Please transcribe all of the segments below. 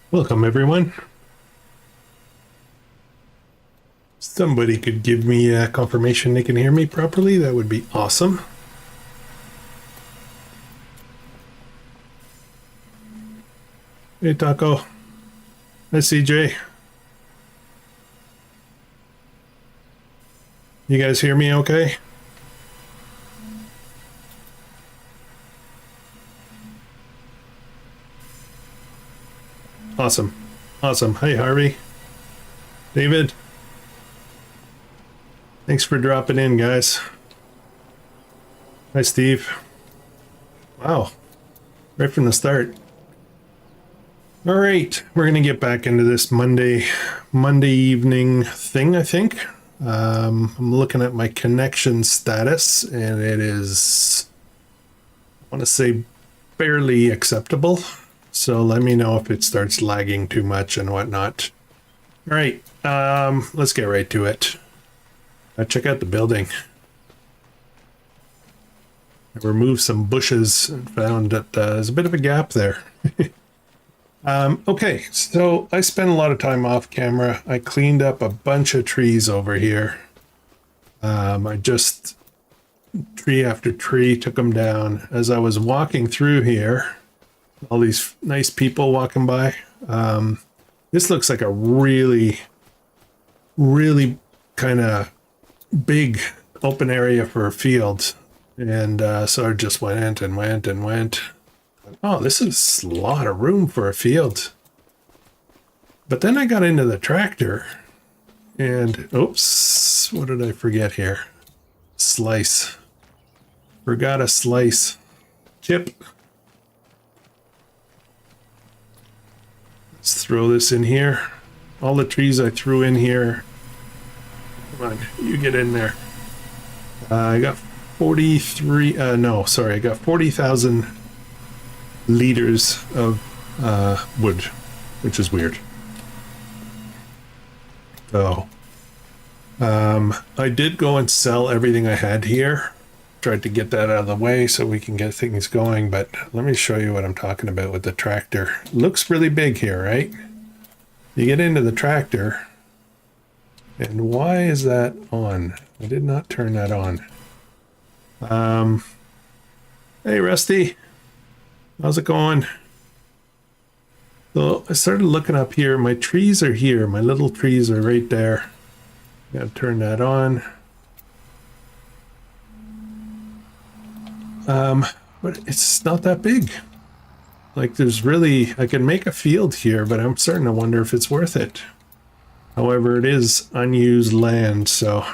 Welcome, everyone. Somebody could give me a confirmation they can hear me properly. That would be awesome. Hey, Taco. Hi, CJ. You guys hear me okay? Awesome. Awesome. Hi, Harvey. David. Thanks for dropping in, guys. Hi, Steve. Wow. Right from the start. All right. We're going to get back into this Monday evening thing, I think. I'm looking at my connection status, and it is, I want to say, barely acceptable. So let me know if it starts lagging too much and whatnot. All right, let's get right to it. Check out the building. I removed some bushes and found that there's a bit of a gap there. Okay, so I spent a lot of time off camera. I cleaned up a bunch of trees over here. I just, tree after tree, took them down. As I was walking through here, all these nice people walking by. This looks like a really kind of big open area for a field. And so I just went and went and went. Oh, this is a lot of room for a field. But then I got into the tractor and, oops, what did I forget here? Slice. Forgot a slice. Chip. Let's throw this in here. All the trees I threw in here. Come on, you get in there. I got 43, no, sorry, I got 40,000 liters of wood, which is weird. So, I did go and sell everything I had here. Tried to get that out of the way so we can get things going, but let me show you what I'm talking about with the tractor. Looks really big here, right? You get into the tractor, and why is that on? I did not turn that on. Hey, Rusty. How's it going? So I started looking up here. My trees are here. My little trees are right there. Gotta turn that on. But it's not that big. Like there's really, I can make a field here, but I'm starting to wonder if it's worth it. However, it is unused land, so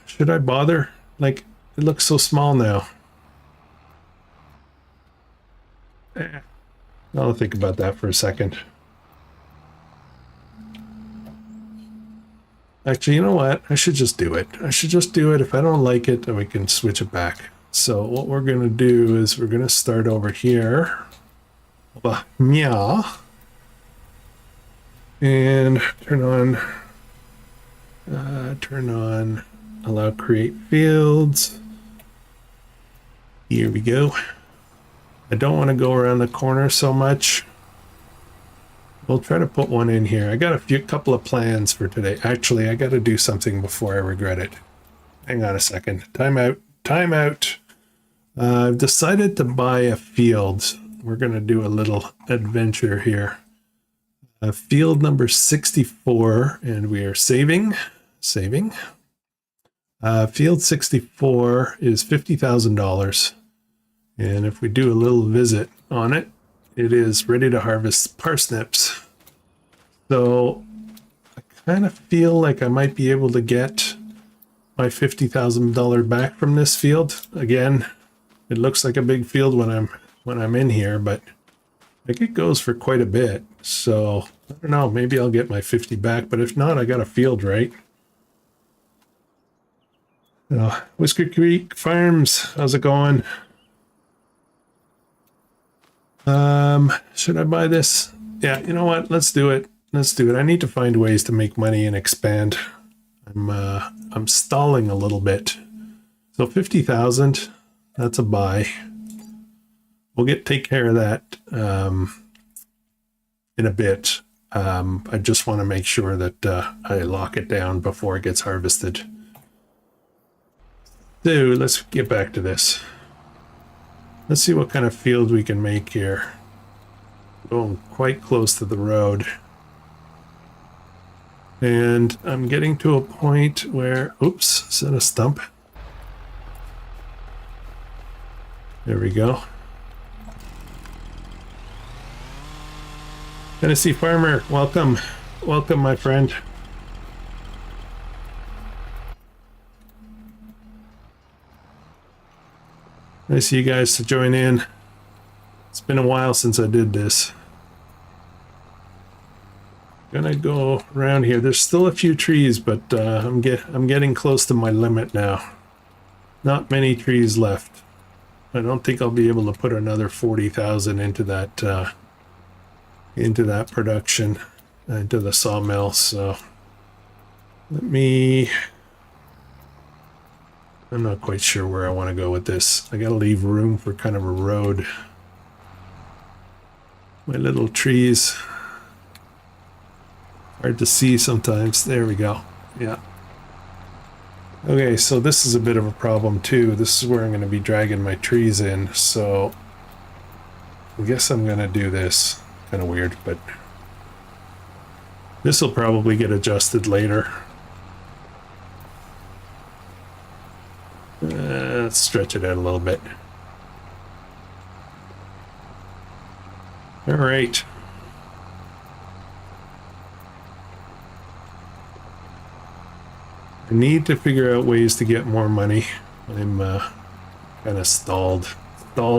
should I bother? Like, it looks so small now. I'll think about that for a second. Actually, you know what? I should just do it. I should just do it. If I don't like it, then we can switch it back. So what we're going to do is we're going to start over here. Meow. And turn on allow create fields. Here we go. I don't want to go around the corner so much. We'll try to put one in here. I got a couple of plans for today. Actually, I got to do something before I regret it. Hang on a second. Time out. Time out. I've decided to buy a field. We're going to do a little adventure here. Field number 64, and we are saving. Field 64 is $50,000. And if we do a little visit on it, it is ready to harvest parsnips. So I kind of feel like I might be able to get my $50,000 back from this field. Again, it looks like a big field when I'm in here, but I think it goes for quite a bit. So I don't know, maybe I'll get my 50 back, but if not, I got a field, right? Whisker Creek Farms, how's it going? Should I buy this? Yeah, you know what? Let's do it. Let's do it. I need to find ways to make money and expand. I'm stalling a little bit. So 50,000, that's a buy. We'll take care of that in a bit. I just want to make sure that I lock it down before it gets harvested. So let's get back to this. Let's see what kind of field we can make here. Going quite close to the road. And I'm getting to a point where, oops, is that a stump? There we go. Tennessee Farmer, welcome. Welcome, my friend. Nice of you guys to join in. It's been a while since I did this. Gonna go around here. There's still a few trees, but I'm getting close to my limit now. Not many trees left. I don't think I'll be able to put another 40,000 into that production, into the sawmill. So I'm not quite sure where I want to go with this. I gotta leave room for kind of a road. My little trees, hard to see sometimes. There we go. Yeah. Okay, so this is a bit of a problem too. This is where I'm going to be dragging my trees in, so I guess I'm going to do this. Kind of weird, but this will probably get adjusted later. Let's stretch it out a little bit. All right. I need to figure out ways to get more money. I'm kind of stalled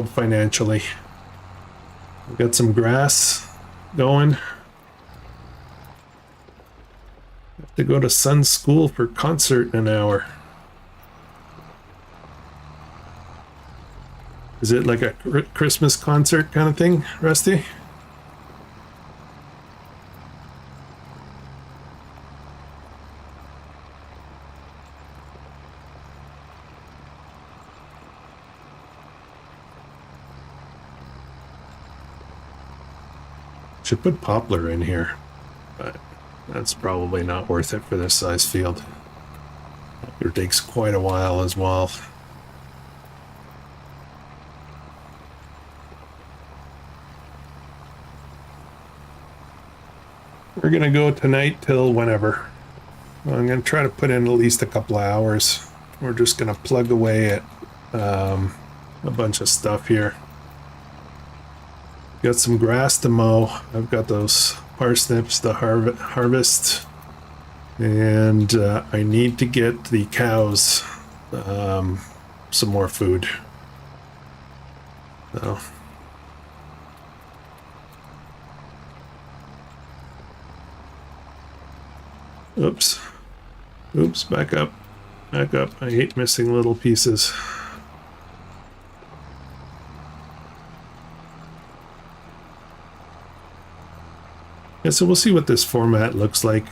financially. I've got some grass going. Have to go to Sun's school for concert in an hour. Is it like a Christmas concert kind of thing, Rusty? Should put poplar in here, but that's probably not worth it for this size field. It takes quite a while as well. We're gonna go tonight till whenever. Well, I'm gonna try to put in at least a couple of hours. We're just gonna plug away at a bunch of stuff here. Got some grass to mow. I've got those parsnips to harvest, and I need to get the cows some more food. So. Oops, back up. I hate missing little pieces. Yeah, so we'll see what this format looks like.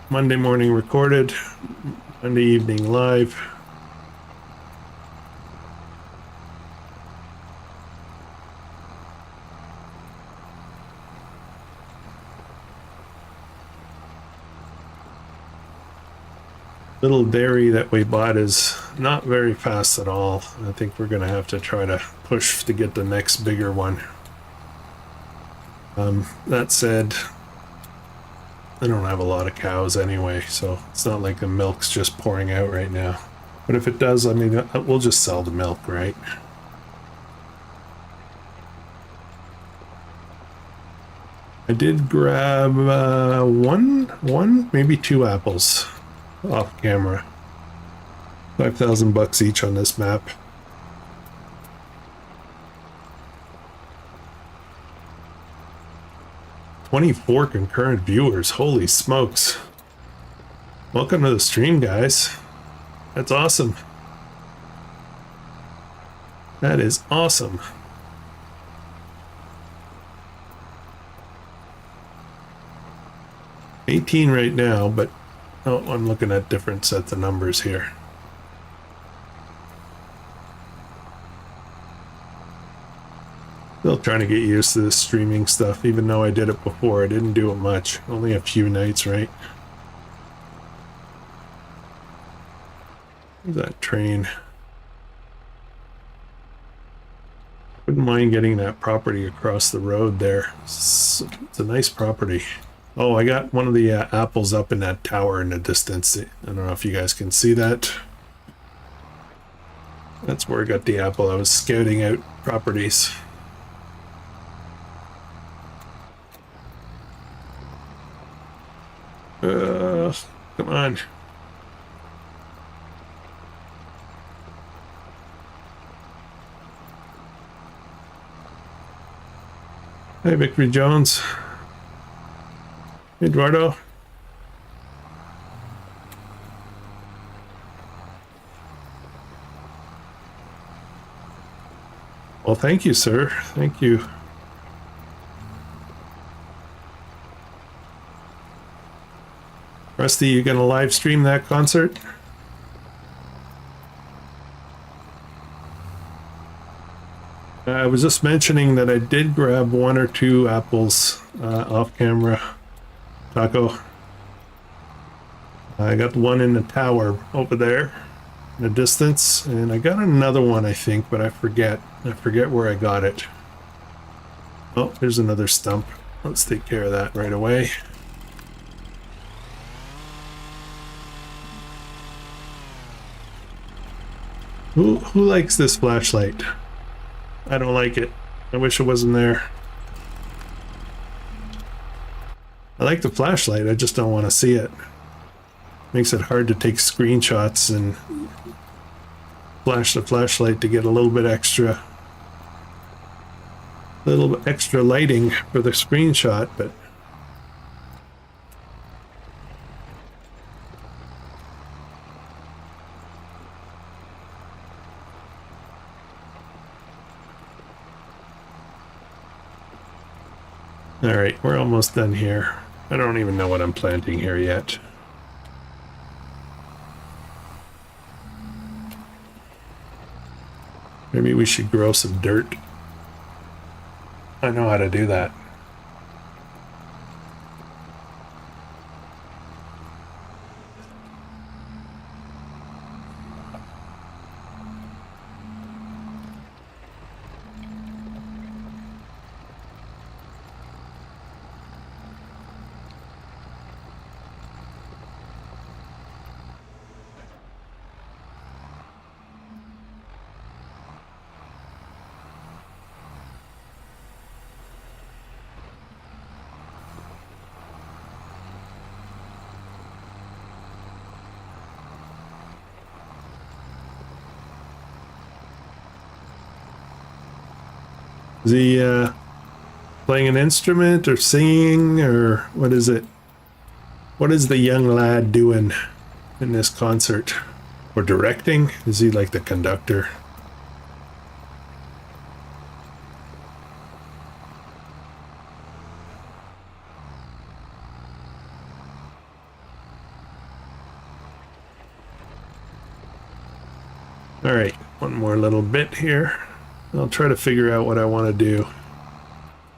Monday morning recorded, Monday evening live. Little dairy that we bought is not very fast at all. I think we're gonna have to try to push to get the next bigger one. That said, I don't have a lot of cows anyway, so it's not like the milk's just pouring out right now. But if it does, I mean, we'll just sell the milk, right? I did grab one, maybe two apples off camera. 5,000 bucks each on this map. "24 concurrent viewers, holy smokes. Welcome to the stream, guys. That's awesome. That is awesome. $18 right now, but oh, I'm looking at different sets of numbers here. Still trying to get used to this streaming stuff, even though I did it before. I didn't do it much. Only a few nights, right? Where's that train? Wouldn't mind getting that property across the road there. It's a nice property. Oh, I got one of the apples up in that tower in the distance. I don't know if you guys can see that. That's where I got the apple. I was scouting out properties. Come on. Hey, Victory Jones. Eduardo. Well, thank you, sir. Thank you. Rusty, you gonna live stream that concert? I was just mentioning that I did grab 1 or 2 apples off camera. Taco. I got one in the tower over there in the distance, and I got another one, I think, but I forget. I forget where I got it. Oh, there's another stump. Let's take care of that right away. Who likes this flashlight? I don't like it. I wish it wasn't there. I like the flashlight, I just don't want to see it. Makes it hard to take screenshots and flash the flashlight to get a little bit extra lighting for the screenshot, but all right, we're almost done here. I don't even know what I'm planting here yet. Maybe we should grow some dirt. I know how to do that. Is he playing an instrument or singing, or what is it? What is the young lad doing in this concert? Or directing? Is he like the conductor? All right, one more little bit here. I'll try to figure out what I want to do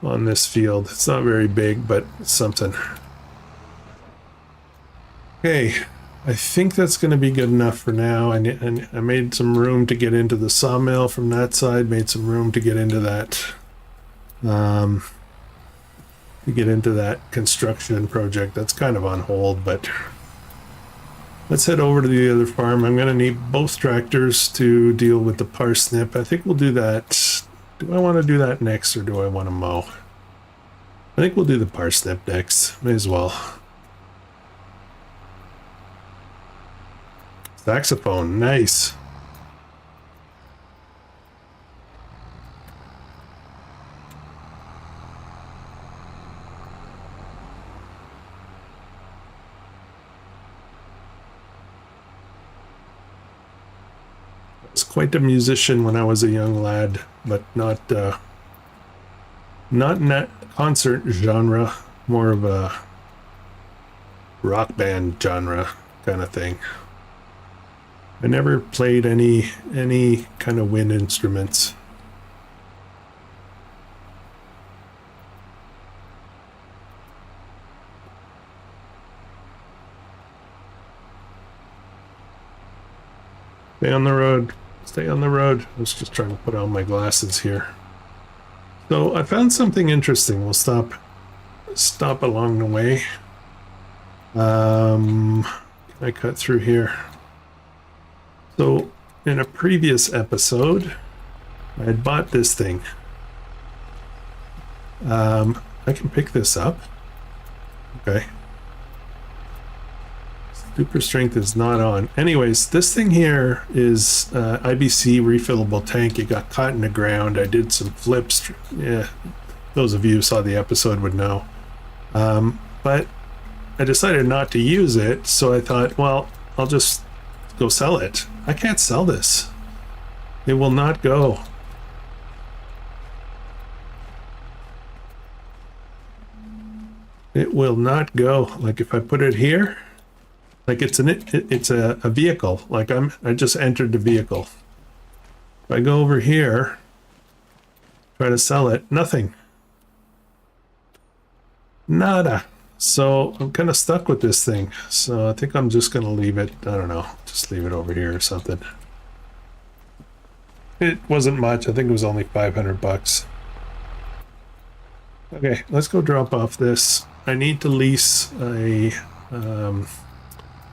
on this field. It's not very big, but it's something. Okay, I think that's going to be good enough for now. I made some room to get into the sawmill from that side, made some room to get into that construction project. That's kind of on hold, but let's head over to the other farm. I'm going to need both tractors to deal with the parsnip. I think we'll do that. Do I want to do that next, or do I want to mow? I think we'll do the parsnip next. May as well. Saxophone, nice. Quite a musician when I was a young lad, but not in that concert genre, more of a rock band genre kind of thing. I never played any kind of wind instruments. Stay on the road. Stay on the road. I was just trying to put on my glasses here. So I found something interesting. We'll stop along the way. Can I cut through here? So in a previous episode, I had bought this thing. I can pick this up. Okay. Super strength is not on. Anyways, this thing here is IBC refillable tank. It got caught in the ground. I did some flips. Yeah, those of you who saw the episode would know. But I decided not to use it, so I thought, well, I'll just go sell it. I can't sell this. It will not go. It will not go. Like if I put it here, like it's a vehicle. Like I just entered the vehicle. If I go over here, try to sell it, nothing. Nada. So I'm kind of stuck with this thing. So I think I'm just gonna leave it. I don't know, just leave it over here or something. It wasn't much. I think it was only 500 bucks. Okay, let's go drop off this. I need to lease a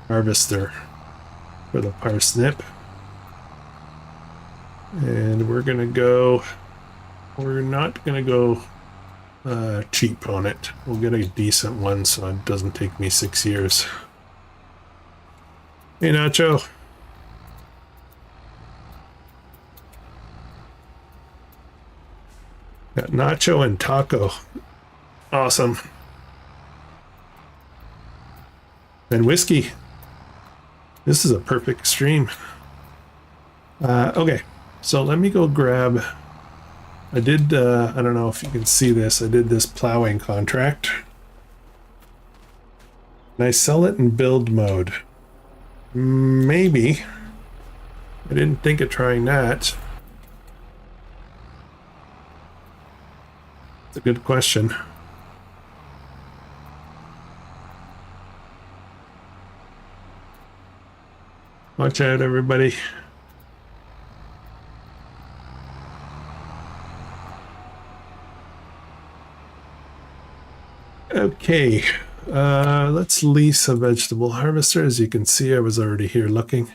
harvester for the parsnip, and we're not gonna go cheap on it. We'll get a decent one so it doesn't take me 6 years. Hey Nacho. Got Nacho and Taco. Awesome. And whiskey. This is a perfect stream. Okay, so let me go grab. I did, I don't know if you can see this. I did this plowing contract. And I sell it in build mode. Maybe. I didn't think of trying that. It's a good question. Watch out, everybody. Okay, let's lease a vegetable harvester. As you can see, I was already here looking.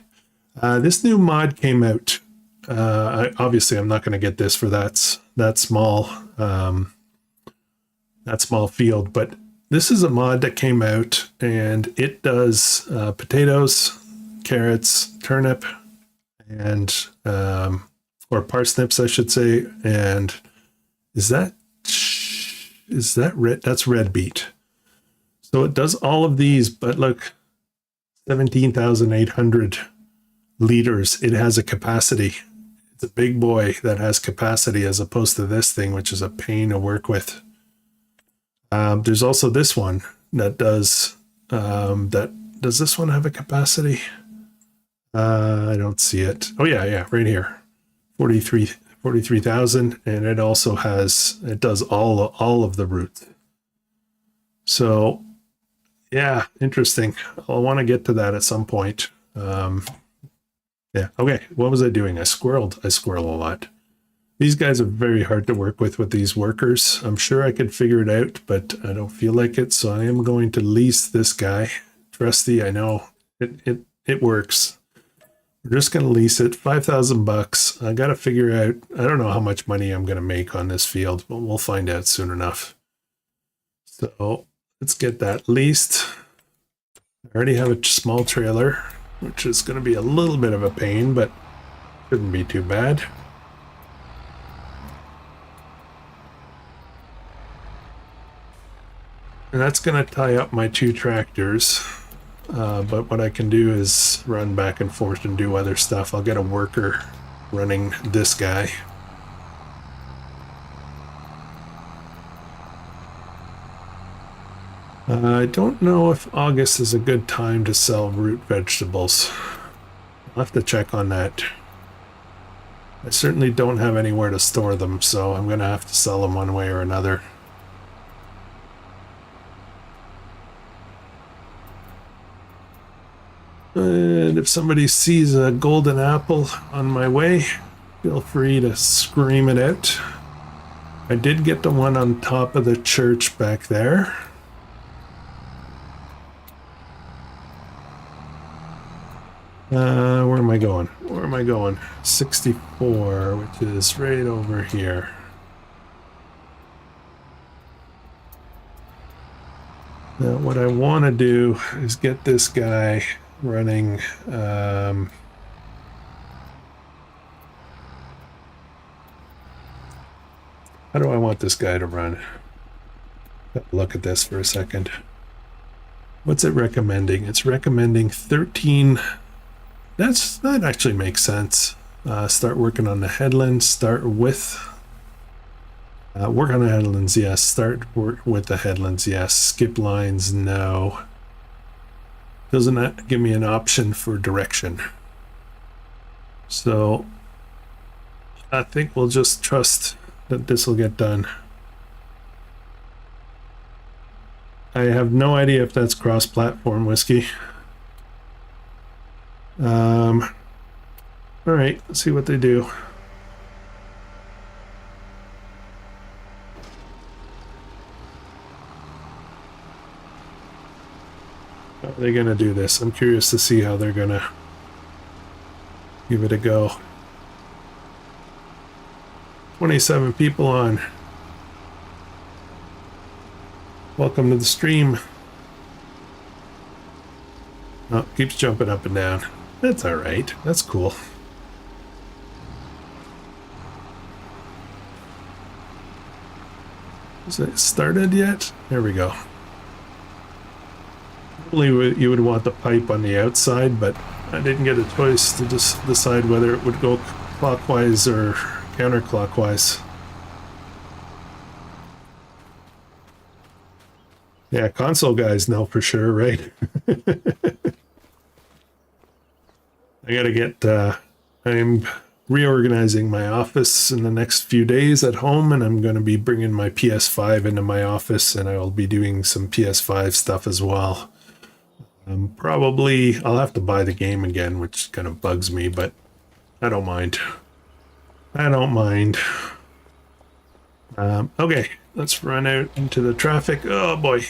This new mod came out. Obviously, I'm not going to get this for that small field, but this is a mod that came out, and it does potatoes, carrots, turnip, and or parsnips, I should say. And is that red? That's red beet. So it does all of these, but look, 17,800 liters. It has a capacity. It's a big boy that has capacity, as opposed to this thing, which is a pain to work with. There's also this one that does does this one have a capacity? I don't see it. Oh yeah, right here. 43,000, and it also does all of the roots. So yeah, interesting. I'll want to get to that at some point. Yeah, okay. What was I doing? I squirrel a lot. These guys are very hard to work with these workers. I'm sure I could figure it out, but I don't feel like it. So I am going to lease this guy. Trusty, I know it works. We're just going to lease it. 5,000 bucks. I got to figure out, I don't know how much money I'm going to make on this field, but we'll find out soon enough. So let's get that leased. I already have a small trailer, which is going to be a little bit of a pain, but shouldn't be too bad. And that's going to tie up my 2 tractors. But what I can do is run back and forth and do other stuff. I'll get a worker running this guy. I don't know if August is a good time to sell root vegetables. I'll have to check on that. I certainly don't have anywhere to store them, so I'm going to have to sell them one way or another. And if somebody sees a golden apple on my way, feel free to scream it out. I did get the one on top of the church back there. Where am I going? Where am I going? 64, which is right over here. Now, what I want to do is get this guy running. How do I want this guy to run? Look at this for a second. What's it recommending? It's recommending 13. That actually makes sense. Start working on the headlands. Start with work on the headlands. Yes. Start work with the headlands. Yes. Skip lines. No. Doesn't that give me an option for direction? So I think we'll just trust that this will get done. I have no idea if that's cross-platform whiskey. All right, let's see what they do. How are they gonna do this? I'm curious to see how they're gonna give it a go. 27 people on. Welcome to the stream. Oh, keeps jumping up and down. That's all right. That's cool. Is it started yet? There we go. Probably you would want the pipe on the outside, but I didn't get a choice to just decide whether it would go clockwise or counterclockwise. Yeah, console guys know for sure, right? I gotta get, I'm reorganizing my office in the next few days at home, and I'm going to be bringing my PS5 into my office, and I will be doing some PS5 stuff as well. Probably, I'll have to buy the game again, which kind of bugs me, but I don't mind. I don't mind. Okay, let's run out into the traffic. Oh boy.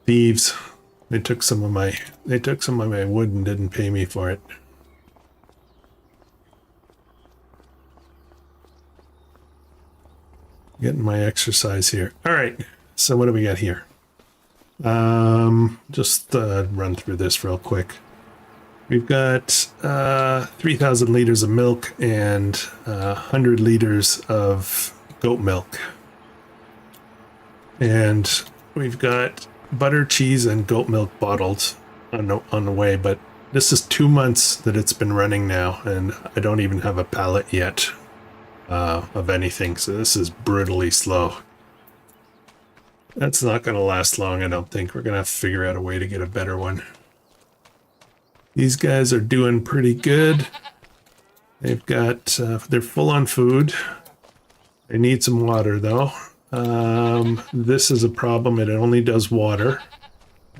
Thieves. They took some of my wood and didn't pay me for it. Getting my exercise here. All right. So what do we got here? Just run through this real quick. We've got 3,000 liters of milk and 100 liters of goat milk. And we've got butter, cheese, and goat milk bottled on the way, but this is 2 months that it's been running now, and I don't even have a pallet yet of anything, so this is brutally slow. That's not going to last long, I don't think. We're going to have to figure out a way to get a better one. These guys are doing pretty good. They've got, they're full on food. They need some water, though. This is a problem. It only does water.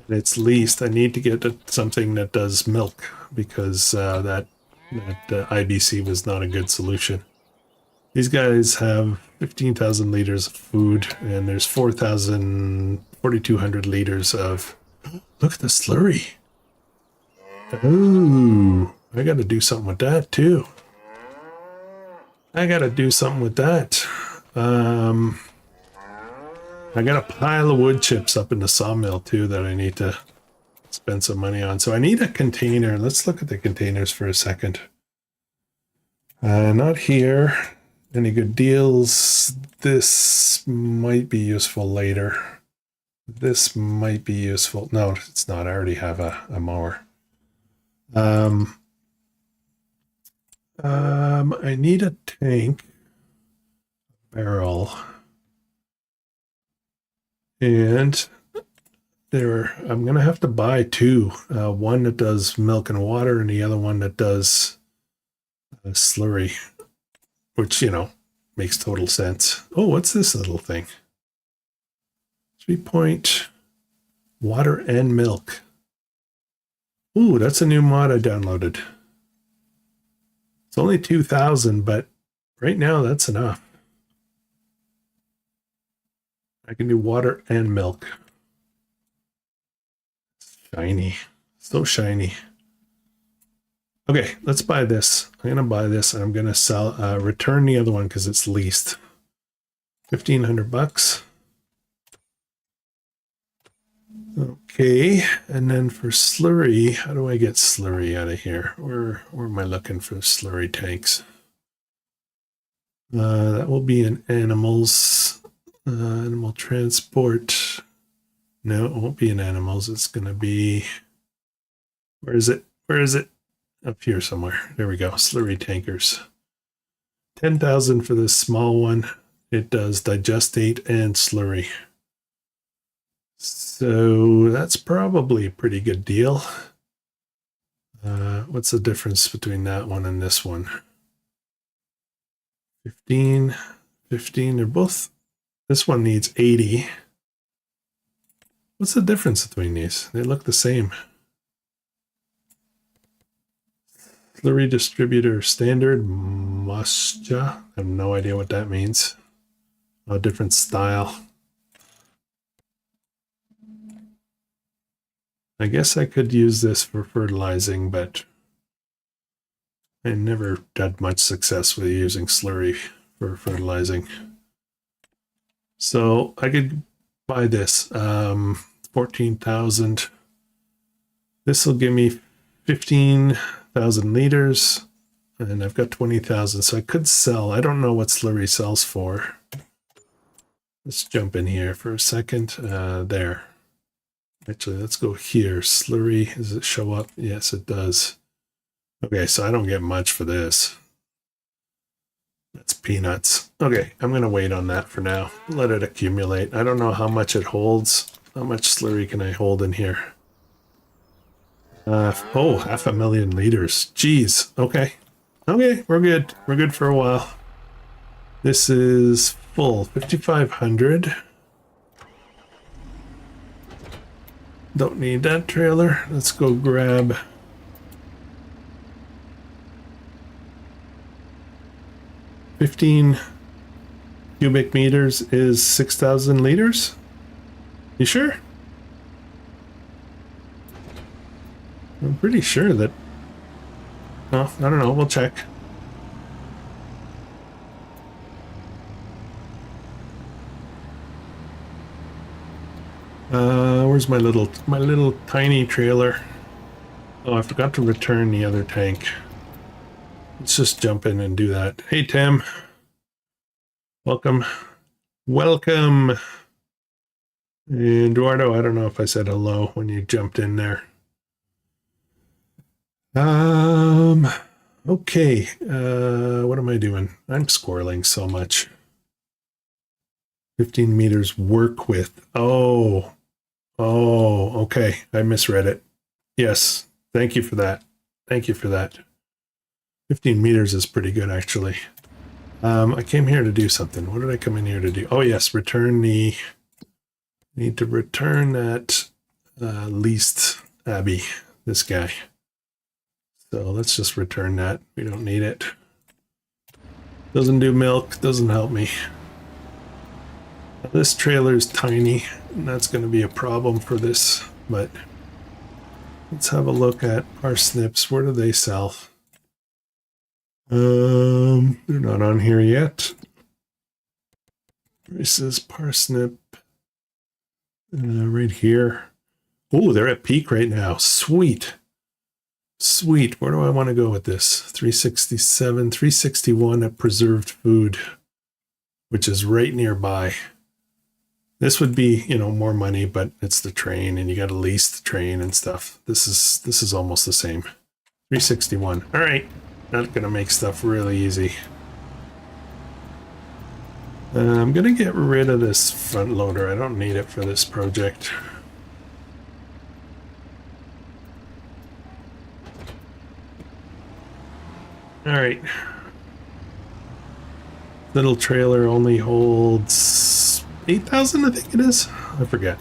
And it's leased. I need to get something that does milk, because that IBC was not a good solution. These guys have 15,000 liters of food, and there's 4,200 liters of... Look at the slurry. Ooh, I got to do something with that too. I got to do something with that. I got a pile of wood chips up in the sawmill too that I need to spend some money on. So I need a container. Let's look at the containers for a second. Not here. Any good deals? This might be useful later. This might be useful. No, it's not. I already have a mower. I need a tank, barrel, and I'm gonna have to buy two. One that does milk and water, and the other one that does slurry, which, you know, makes total sense. Oh, what's this little thing? 3 point. Water and milk. Ooh, that's a new mod I downloaded. It's only 2,000, but right now that's enough. I can do water and milk. Shiny. So shiny. Okay, let's buy this. I'm going to buy this and I'm going to sell, return the other one because it's leased. 1,500 bucks. Okay, and then for slurry, how do I get slurry out of here? Where am I looking for slurry tanks? That will be in animals, animal transport. No, it won't be in animals. It's going to be, where is it? Where is it? Up here somewhere. There we go. Slurry tankers. 10,000 for this small one. It does digestate and slurry. So that's probably a pretty good deal. What's the difference between that one and this one? 15, 15. They're both, this one needs 80. What's the difference between these? They look the same. Slurry distributor standard, Moscha. I have no idea what that means. A different style. I guess I could use this for fertilizing, but I never had much success with using slurry for fertilizing. So I could buy this, 14,000. This will give me 15,000 liters, and I've got 20,000, so I could sell. I don't know what slurry sells for. Let's jump in here for a second. There. Actually, let's go here. Slurry, does it show up? Yes, it does. Okay, so I don't get much for this. That's peanuts. Okay, I'm going to wait on that for now. Let it accumulate. I don't know how much it holds. How much slurry can I hold in here? Oh, 500,000 liters. Jeez. Okay. Okay, we're good. We're good for a while. This is full. 5,500. Don't need that trailer. Let's go grab 15 cubic meters is 6,000 liters. You sure? I'm pretty sure that. Oh, I don't know. We'll check. Where's my little tiny trailer? Oh, I forgot to return the other tank. Let's just jump in and do that. Hey, Tim. Welcome. Welcome. Eduardo, I don't know if I said hello when you jumped in there. Okay. What am I doing? I'm squirreling so much. 15 meters work with. Oh, okay. I misread it. Yes. Thank you for that. Thank you for that. 15 meters is pretty good, actually. I came here to do something. What did I come in here to do? Oh, yes. Return the... Need to return that leased Abby, this guy. So let's just return that. We don't need it. Doesn't do milk. Doesn't help me. This trailer is tiny, and that's going to be a problem for this, but let's have a look at parsnips. Where do they sell? They're not on here yet. This is parsnip right here. Oh, they're at peak right now. Sweet. Sweet. Where do I want to go with this? 367, 361 at preserved food, which is right nearby. This would be, you know, more money, but it's the train and you got to lease the train and stuff. This is almost the same. 361. All right. Not going to make stuff really easy. I'm going to get rid of this front loader. I don't need it for this project. All right. Little trailer only holds 8,000, I think it is. I forget.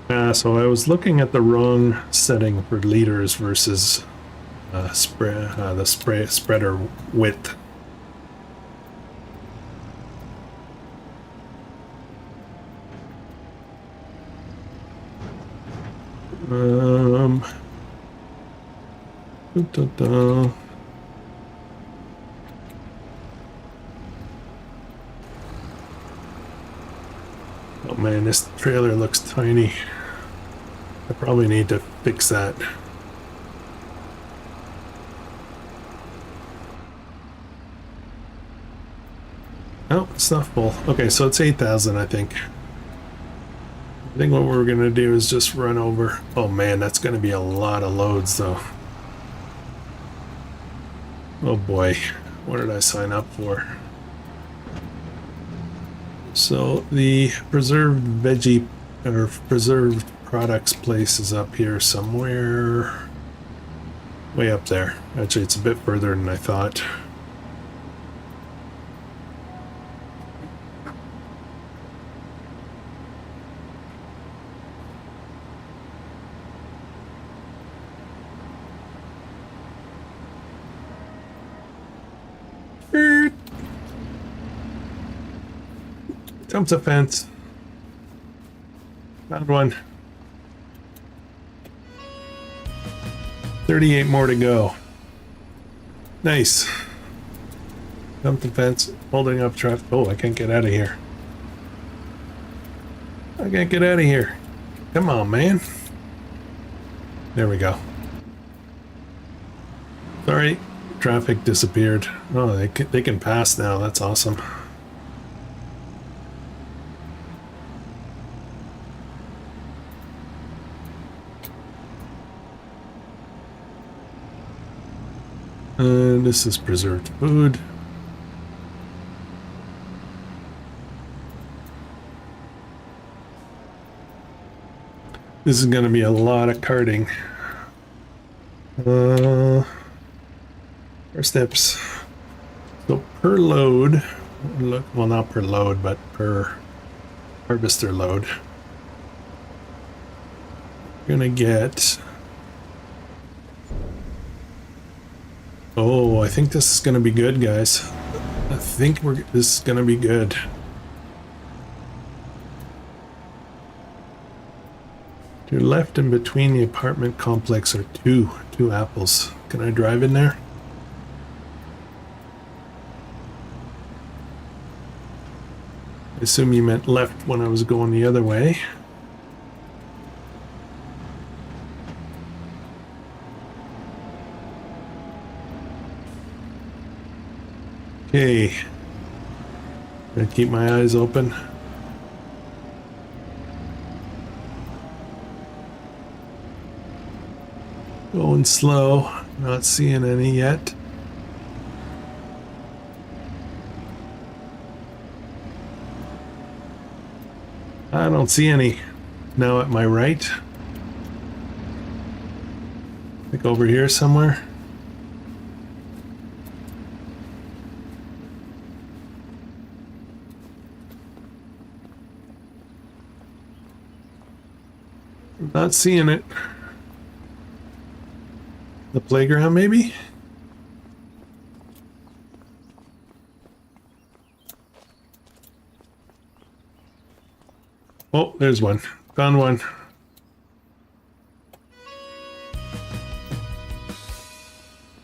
So I was looking at the wrong setting for liters versus spreader width. Um, da, da, da. Oh man, this trailer looks tiny. I probably need to fix that. Oh, it's not full. Okay, so it's 8,000, I think. I think what we're gonna do is just run over. Oh man, that's gonna be a lot of loads though. Oh boy, what did I sign up for? So the preserved veggie or preserved products place is up here somewhere. Way up there. Actually, it's a bit further than I thought. Jumps a fence. Found one. 38 more to go. Nice. Jump the fence, holding up traffic. Oh, I can't get out of here. I can't get out of here. Come on, man. There we go. Sorry, traffic disappeared. Oh, they can pass now. That's awesome. And this is preserved food. This is going to be a lot of carting. Parsnips. So per load, well, not per load, but per harvester load, you're gonna get. Oh, I think this is gonna be good, guys. I think this is gonna be good. To your left and between the apartment complex are two apples. Can I drive in there? I assume you meant left when I was going the other way. Okay. Gonna keep my eyes open. Going slow, not seeing any yet. I don't see any. Now at my right. Like over here somewhere. Not seeing it. The playground, maybe? Oh, there's one. Found one.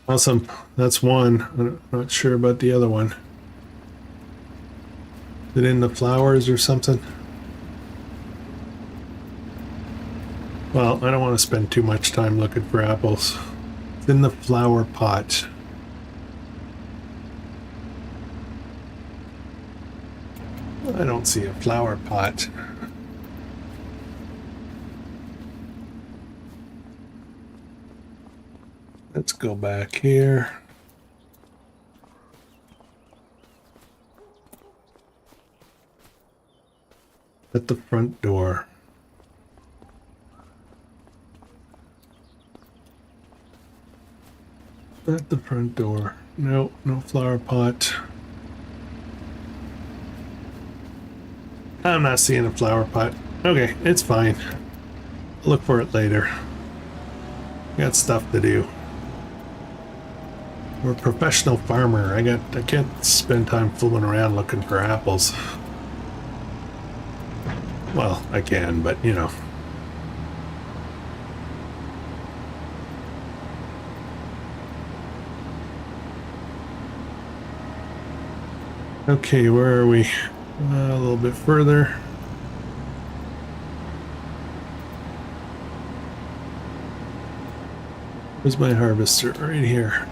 Awesome. That's one. I'm not sure about the other one. Is it in the flowers or something? Well, I don't want to spend too much time looking for apples. It's in the flower pot. I don't see a flower pot. Let's go back here. At the front door. At the front door. No, no flower pot. I'm not seeing a flower pot. Okay, it's fine. look for it later. Got stuff to do. We're a professional farmer. I can't spend time fooling around looking for apples. Well, I can, but you know. Okay, where are we? A little bit further. Where's my harvester? Right here.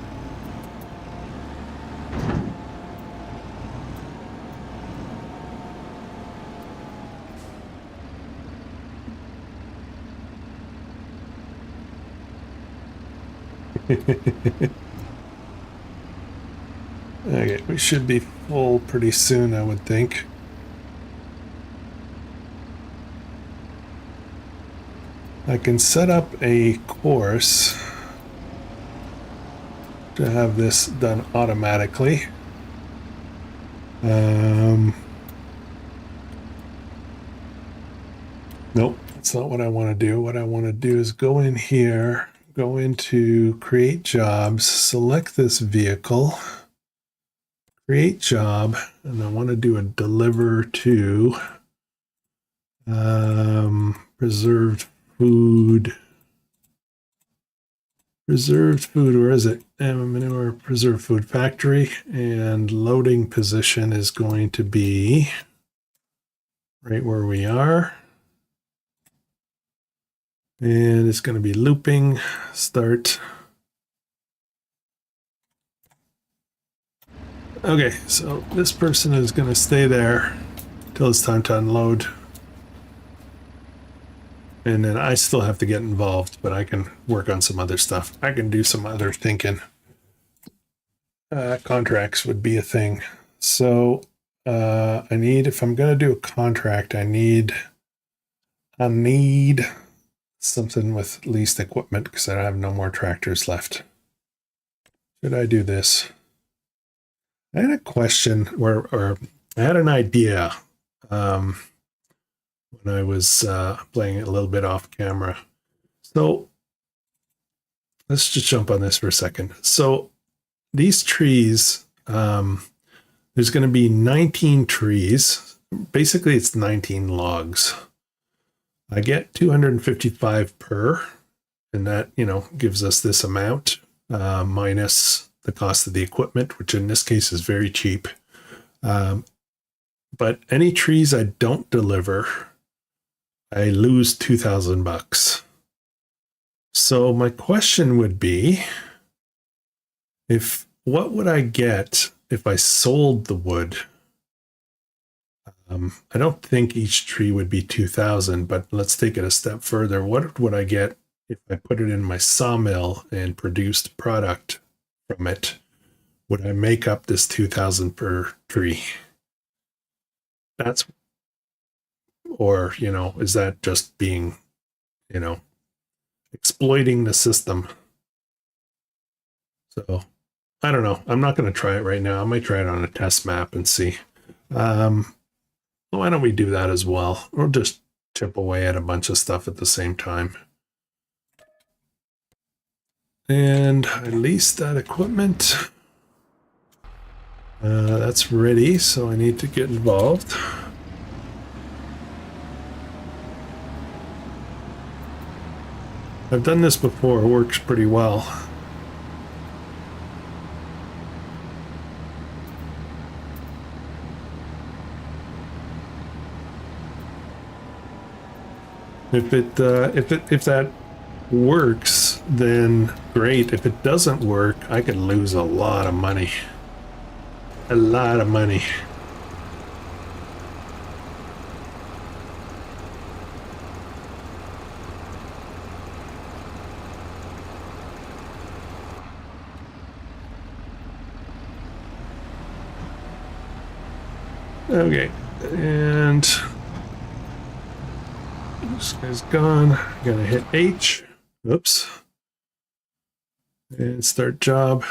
Okay, we should be full pretty soon, I would think. I can set up a course to have this done automatically. Nope, that's not what I want to do. What I want to do is go in here, go into create jobs, select this vehicle, create job, and I want to do a deliver to preserved food. Preserved food, where is it? Manure preserved food factory, and loading position is going to be right where we are. And it's going to be looping, start. Okay, so this person is going to stay there till it's time to unload. And then I still have to get involved, but I can work on some other stuff. I can do some other thinking. Contracts would be a thing. So I need, if I'm going to do a contract, I need something with leased equipment because I have no more tractors left. Should I do this? I had a question or I had an idea when I was playing it a little bit off camera. So let's just jump on this for a second. So these trees, there's going to be 19 trees. Basically, it's 19 logs. I get 255 per, and that, you know, gives us this amount minus the cost of the equipment, which in this case is very cheap. But any trees I don't deliver, I lose $2,000. So my question would be, what would I get if I sold the wood? I don't think each tree would be 2,000, but let's take it a step further. What would I get if I put it in my sawmill and produced product from it? Would I make up this 2,000 per tree? Or, you know, is that just being, you know, exploiting the system? So I don't know. I'm not going to try it right now. I might try it on a test map and see. Why don't we do that as well? We'll just chip away at a bunch of stuff at the same time. And I leased that equipment. That's ready, so I need to get involved. I've done this before. It works pretty well. If that works, then great. If it doesn't work, I could lose a lot of money. A lot of money. Okay, and this guy's gone. Gotta hit H. Oops. And start job.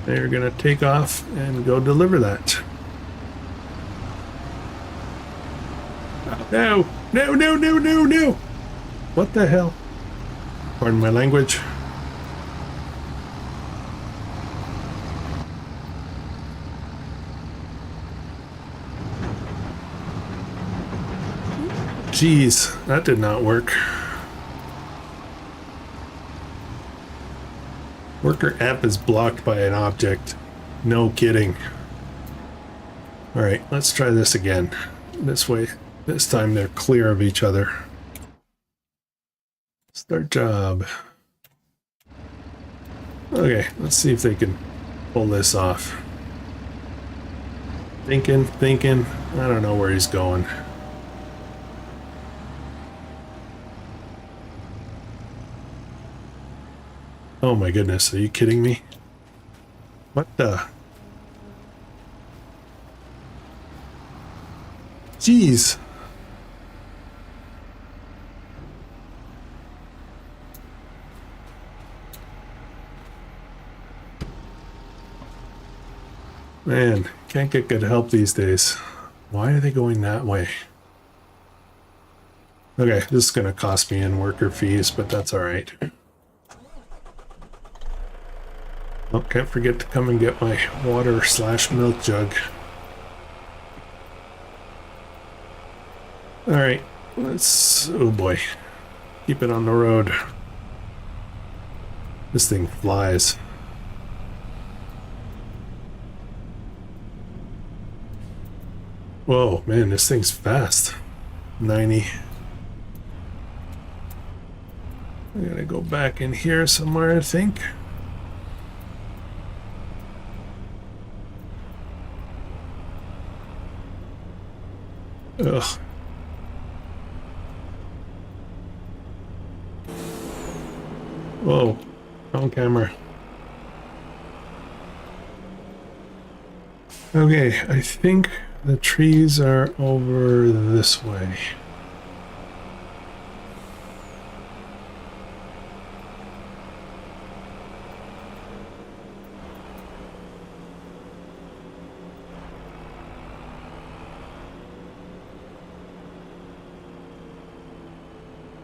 They're gonna take off and go deliver that. No, no, no, no, no, no. What the hell? Pardon my language. Jeez, that did not work. Worker app is blocked by an object. No kidding. All right, let's try this again. This way, this time they're clear of each other. Start job. Okay, let's see if they can pull this off. Thinking. I don't know where he's going. Oh my goodness, are you kidding me? What the? Jeez. Man, can't get good help these days. Why are they going that way? Okay, this is gonna cost me in worker fees, but that's alright. Oh, can't forget to come and get my water / milk jug. Alright, let's... oh boy. Keep it on the road. This thing flies. Whoa, man, this thing's fast. 90. I gotta go back in here somewhere, I think. Ugh. Whoa, on camera. Okay, I think the trees are over this way.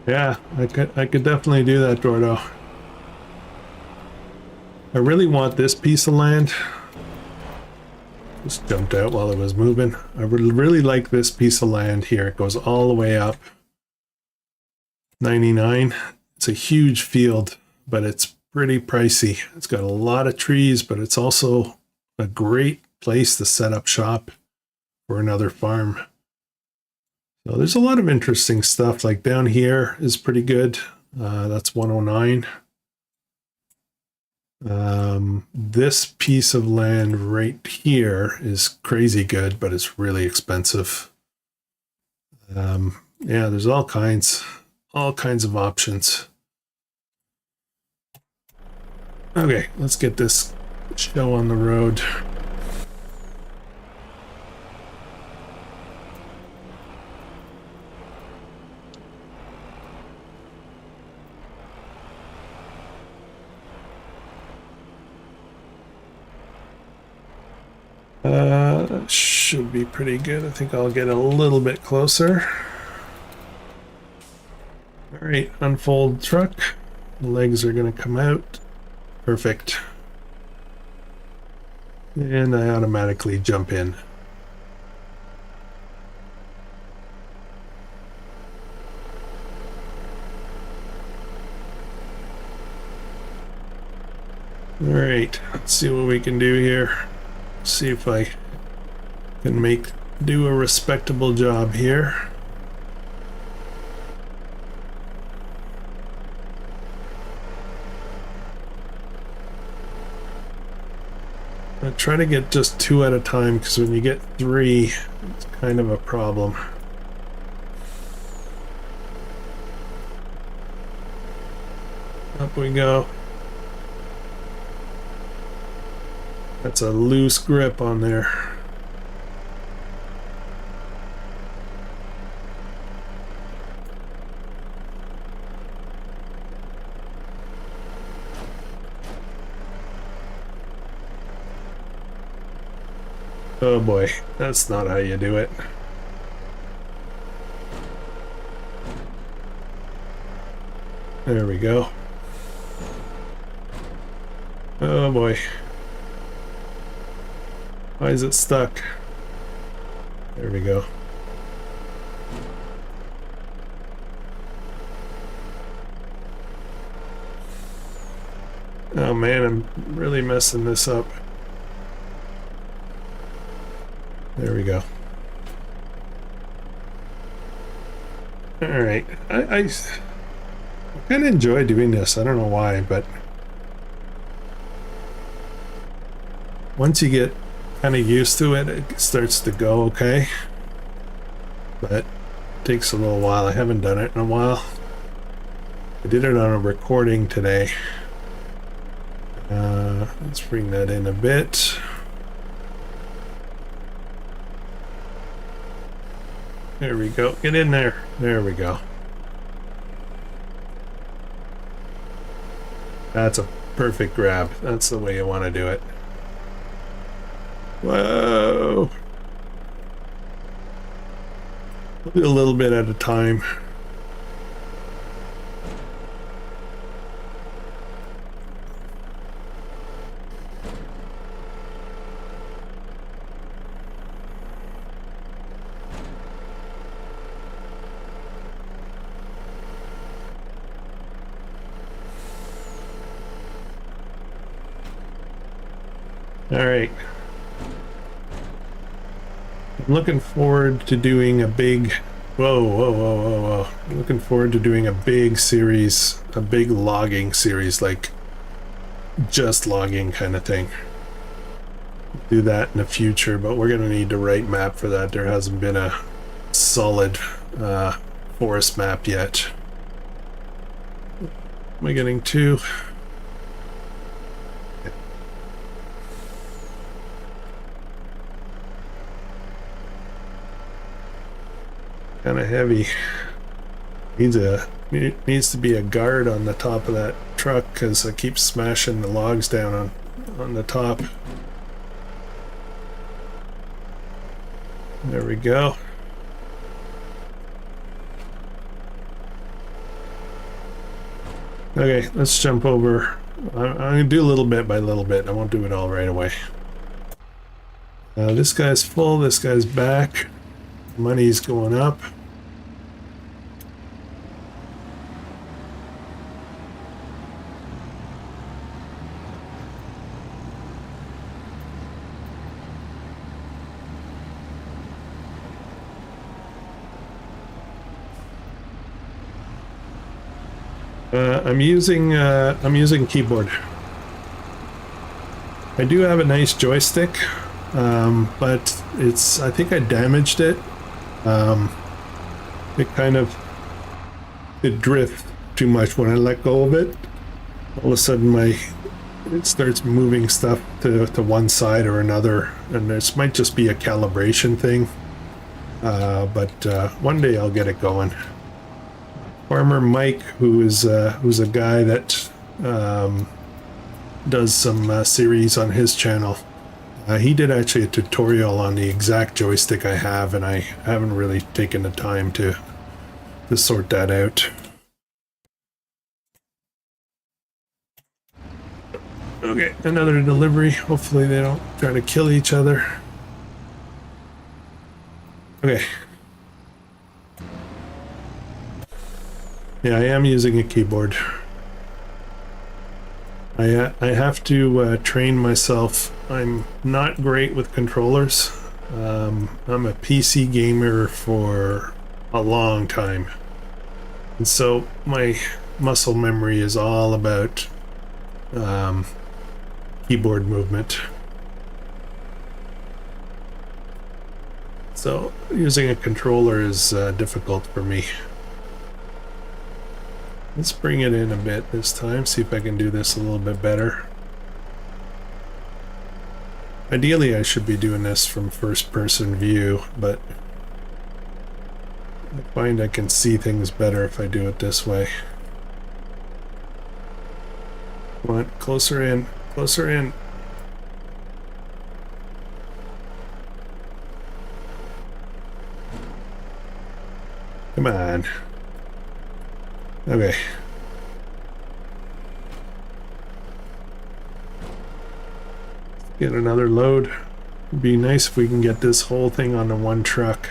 Yeah, I could definitely do that, Dordo. I really want this piece of land. Just jumped out while it was moving. I would really like this piece of land here. It goes all the way up. 99. It's a huge field, but it's pretty pricey. It's got a lot of trees, but it's also a great place to set up shop for another farm. So there's a lot of interesting stuff. Like down here is pretty good. That's 109. This piece of land right here is crazy good, but it's really expensive. Yeah, there's all kinds of options. Okay, let's get this show on the road. Should be pretty good. I think I'll get a little bit closer. All right, unfold truck. The legs are going to come out. Perfect. And I automatically jump in. All right, let's see what we can do here. See if I can do a respectable job here. I try to get just 2 at a time, because when you get 3, it's kind of a problem. Up we go. That's a loose grip on there. Oh boy, that's not how you do it. There we go. Oh boy. Why is it stuck? There we go. Oh man, I'm really messing this up. There we go. Alright, I kind of enjoy doing this. I don't know why, but once you get kind of used to it, it starts to go okay. But it takes a little while. I haven't done it in a while. I did it on a recording today. Let's bring that in a bit. There we go. Get in there. There we go. That's a perfect grab. That's the way you want to do it. Whoa! We'll do a little bit at a time. All right. I'm looking forward to doing a big... Whoa. I'm looking forward to doing a big series, a big logging series, like just logging kind of thing. Do that in the future, but we're going to need the right map for that. There hasn't been a solid forest map yet. Am I getting two? Kind of heavy. Needs to be a guard on the top of that truck because I keep smashing the logs down on the top. There we go. Okay, let's jump over. I'm gonna do a little bit by little bit. I won't do it all right away. This guy's full. This guy's back. Money's going up. I'm using keyboard. I do have a nice joystick, but I think I damaged it. It drifts too much when I let go of it. All of a sudden it starts moving stuff to one side or another, and this might just be a calibration thing. But one day I'll get it going. Farmer Mike, who's a guy that does some series on his channel. He did actually a tutorial on the exact joystick I have, and I haven't really taken the time to sort that out. Okay, another delivery. Hopefully they don't try to kill each other. Okay. Yeah, I am using a keyboard. I have to train myself. I'm not great with controllers. I'm a PC gamer for a long time. And so my muscle memory is all about keyboard movement. So using a controller is difficult for me. Let's bring it in a bit this time, see if I can do this a little bit better. Ideally, I should be doing this from first-person view, but I find I can see things better if I do it this way. Come on, closer in, closer in. Come on. Okay. Get another load. It'd be nice if we can get this whole thing onto one truck.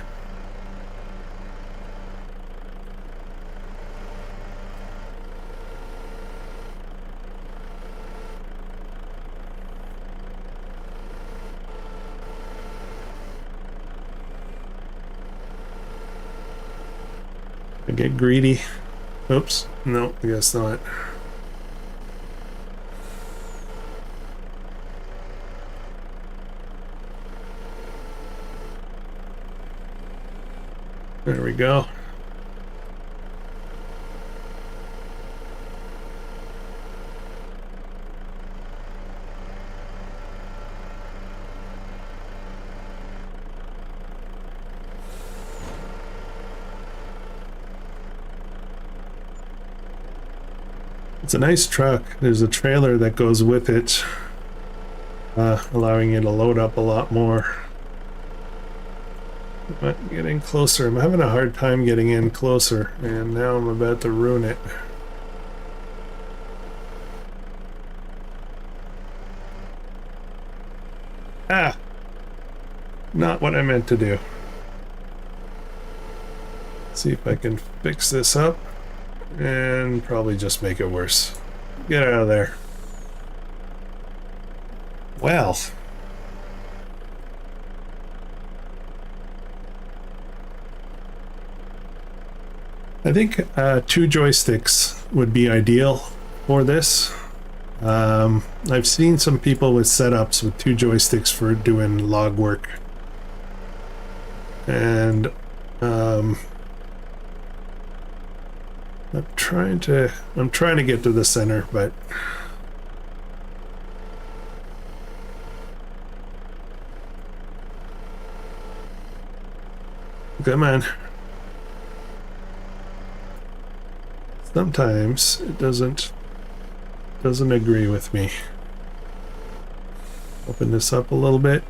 I get greedy. Oops. No, I guess not. There we go. It's a nice truck. There's a trailer that goes with it, allowing you to load up a lot more. But getting closer. I'm having a hard time getting in closer, and now I'm about to ruin it. Ah! Not what I meant to do. See if I can fix this up. And probably just make it worse. Get out of there. Well. I think 2 joysticks would be ideal for this. I've seen some people with setups with 2 joysticks for doing log work. And I'm trying to get to the center, but come on. Sometimes it doesn't agree with me. Open this up a little bit.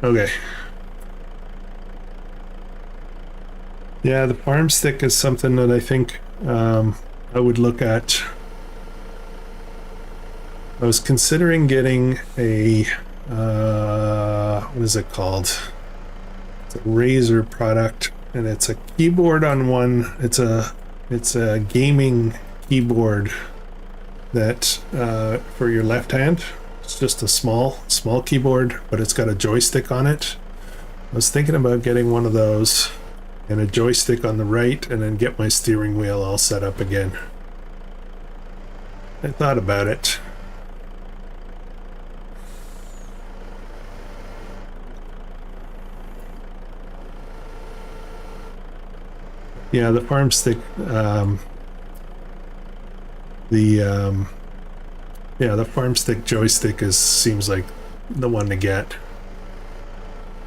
Okay. Yeah, the farm stick is something that I think I would look at. I was considering getting a what is it called? It's a Razer product, and it's a keyboard on one. It's a gaming keyboard that for your left hand. It's just a small keyboard, but it's got a joystick on it. I was thinking about getting one of those and a joystick on the right, and then get my steering wheel all set up again. I thought about it. Yeah, the farm stick, yeah, the farm stick joystick seems like the one to get.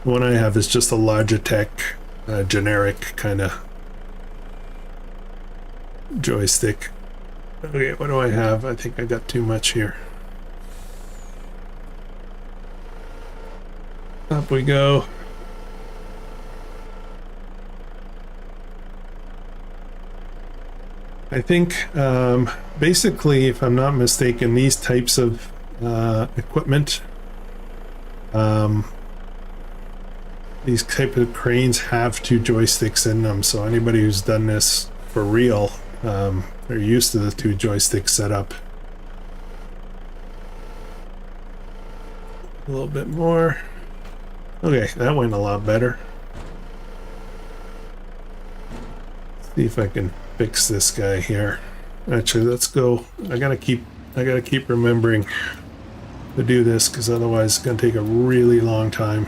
The one I have is just a Logitech generic kind of joystick. Okay, what do I have? I think I got too much here. Up we go. I think basically, if I'm not mistaken, these types of equipment, these type of cranes have 2 joysticks in them, so anybody who's done this for real, they're used to the 2 joystick setup. A little bit more. Okay, that went a lot better. See if I can fix this guy here. Actually, let's go. I gotta keep remembering to do this, because otherwise it's gonna take a really long time.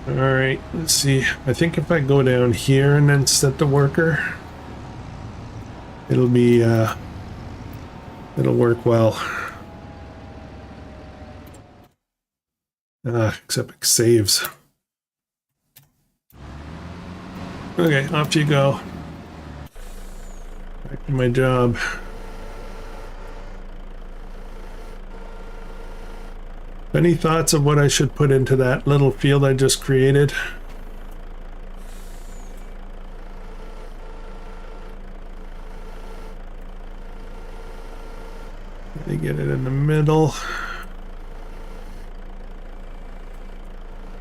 Alright, let's see. I think if I go down here and then set the worker, it'll work well. Except it saves. Okay, off you go. Back to my job. Any thoughts of what I should put into that little field I just created? Let me get it in the middle.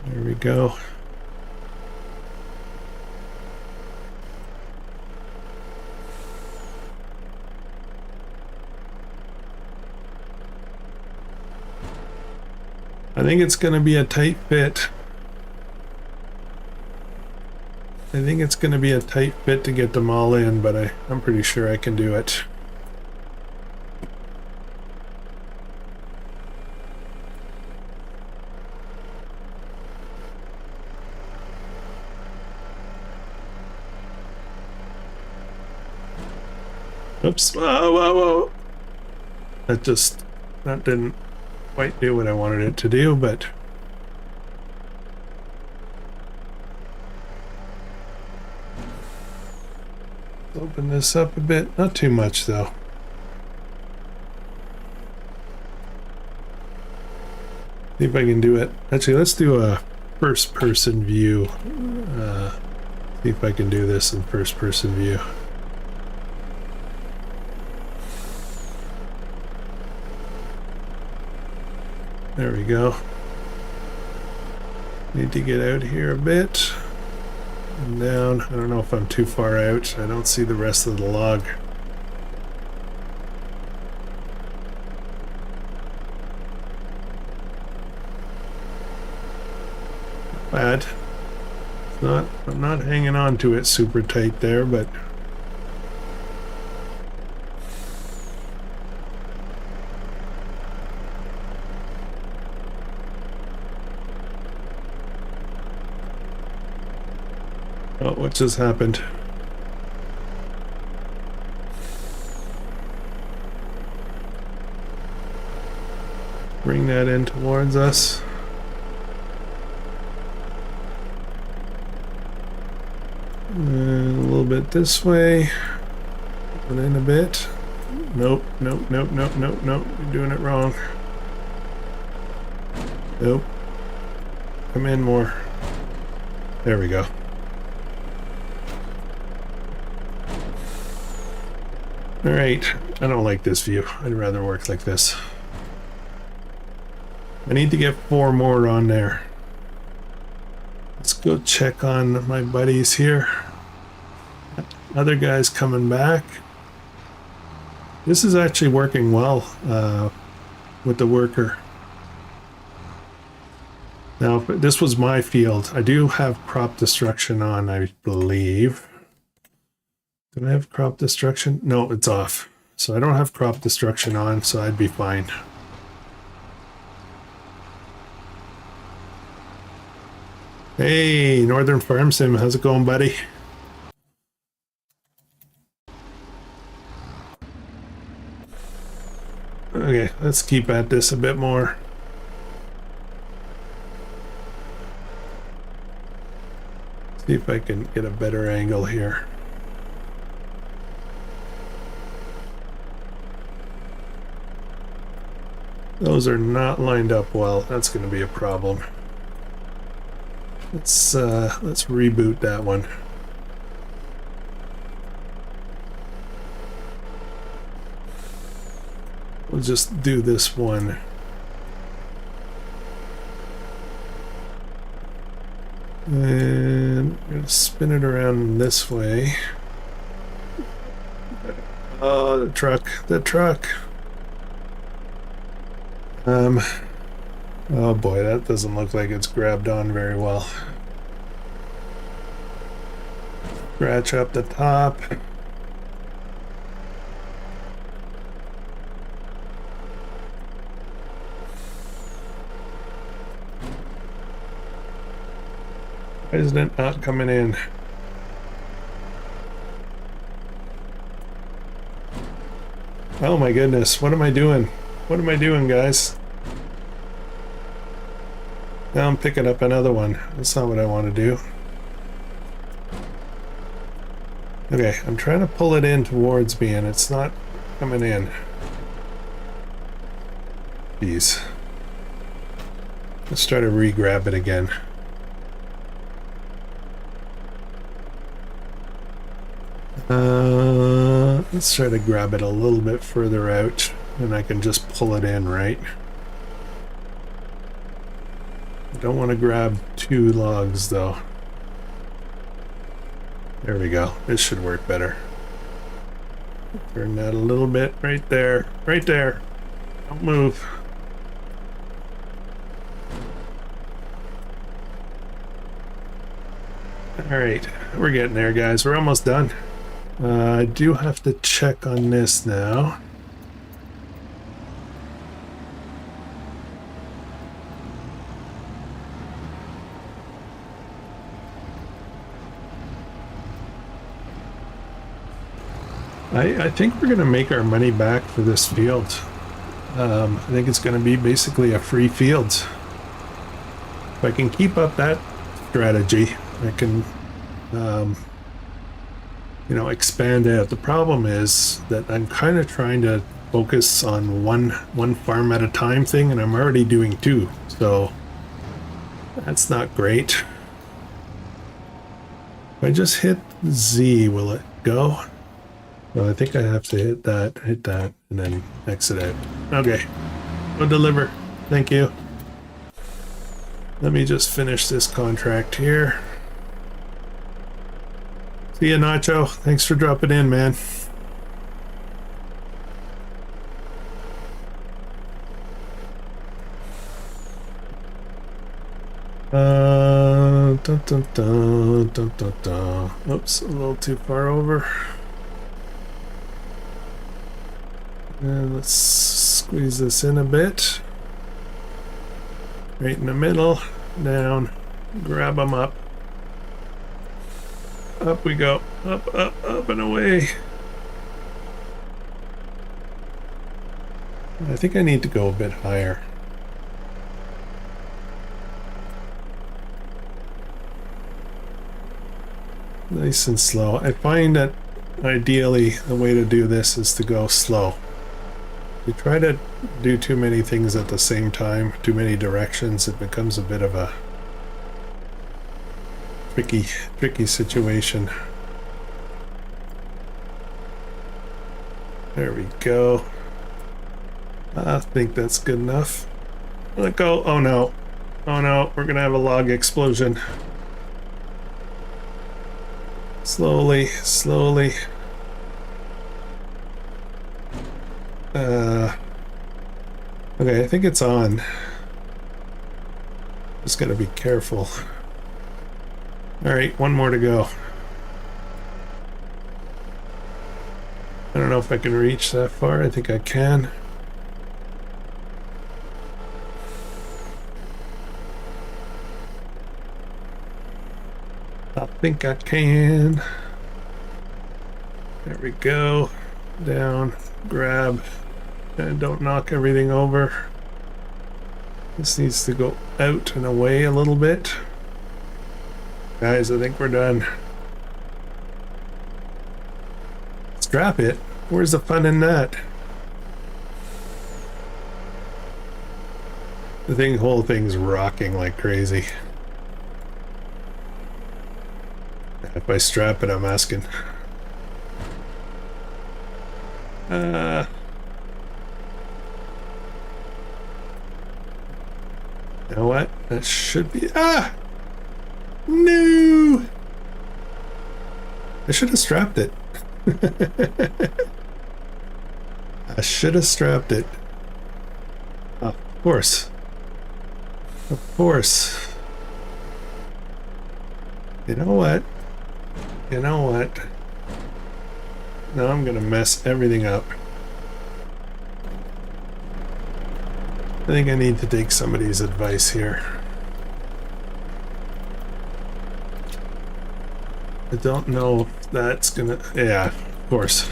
There we go. I think it's going to be a tight fit. I think it's going to be a tight fit to get them all in, but I'm pretty sure I can do it. Oops. Whoa, whoa, whoa. That didn't quite do what I wanted it to do, but open this up a bit. Not too much though. See if I can do it. Actually, let's do a first person view. See if I can do this in first person view. There we go. Need to get out here a bit. And down. I don't know if I'm too far out. I don't see the rest of the log. Bad. It's not, I'm not hanging on to it super tight there, but oh, what just happened? Bring that in towards us. And a little bit this way. Put in a bit. Nope, nope, nope, nope, nope, nope. You're doing it wrong. Nope. Come in more. There we go. Alright, I don't like this view. I'd rather work like this. I need to get 4 more on there. Let's go check on my buddies here. Other guys coming back. This is actually working well with the worker. Now, if this was my field, I do have crop destruction on, I believe. Do I have crop destruction? No, it's off. So I don't have crop destruction on, so I'd be fine. Hey, Northern Farm Sim, how's it going, buddy? Okay, let's keep at this a bit more. See if I can get a better angle here. Those are not lined up well. That's going to be a problem. Let's reboot that one. We'll just do this one. And I'm going to spin it around this way. Oh, the truck, the truck. Oh boy, that doesn't look like it's grabbed on very well. Scratch up the top. Why isn't it not coming in? Oh my goodness, what am I doing? What am I doing, guys? Now I'm picking up another one. That's not what I want to do. Okay, I'm trying to pull it in towards me and it's not coming in. Jeez. Let's try to re-grab it again. Let's try to grab it a little bit further out and I can just pull it in, right? I don't want to grab 2 logs though. There we go. This should work better. Turn that a little bit. Right there. Right there. Don't move. Alright. We're getting there, guys. We're almost done. I do have to check on this now. I think we're going to make our money back for this field. I think it's going to be basically a free field. If I can keep up that strategy, I can, you know, expand out. The problem is that I'm kind of trying to focus on one farm at a time thing, and I'm already doing 2, so that's not great. If I just hit Z, will it go? Well, I think I have to hit that, and then exit out. Okay. Go deliver. Thank you. Let me just finish this contract here. See ya, Nacho. Thanks for dropping in, man. Dun, dun, dun, dun, dun, dun. Oops, a little too far over. And let's squeeze this in a bit. Right in the middle, down, grab them up. Up we go, up, up, up and away. I think I need to go a bit higher. Nice and slow. I find that ideally the way to do this is to go slow. You try to do too many things at the same time, too many directions, it becomes a bit of a tricky situation. There we go. I think that's good enough. Let go. Oh no. Oh no, we're gonna have a log explosion. Slowly, slowly. Okay, I think it's on. Just gotta be careful. Alright, one more to go. I don't know if I can reach that far. I think I can. I think I can. There we go. Down, grab, and don't knock everything over. This needs to go out and away a little bit. Guys, I think we're done. Strap it? Where's the fun in that? The whole thing's rocking like crazy. If I strap it, I'm asking. You know what? That should be... Ah! No! I should have strapped it. I should have strapped it. Of course. Of course. You know what? You know what? Now I'm gonna mess everything up. I think I need to take somebody's advice here. I don't know if that's gonna... Yeah, of course.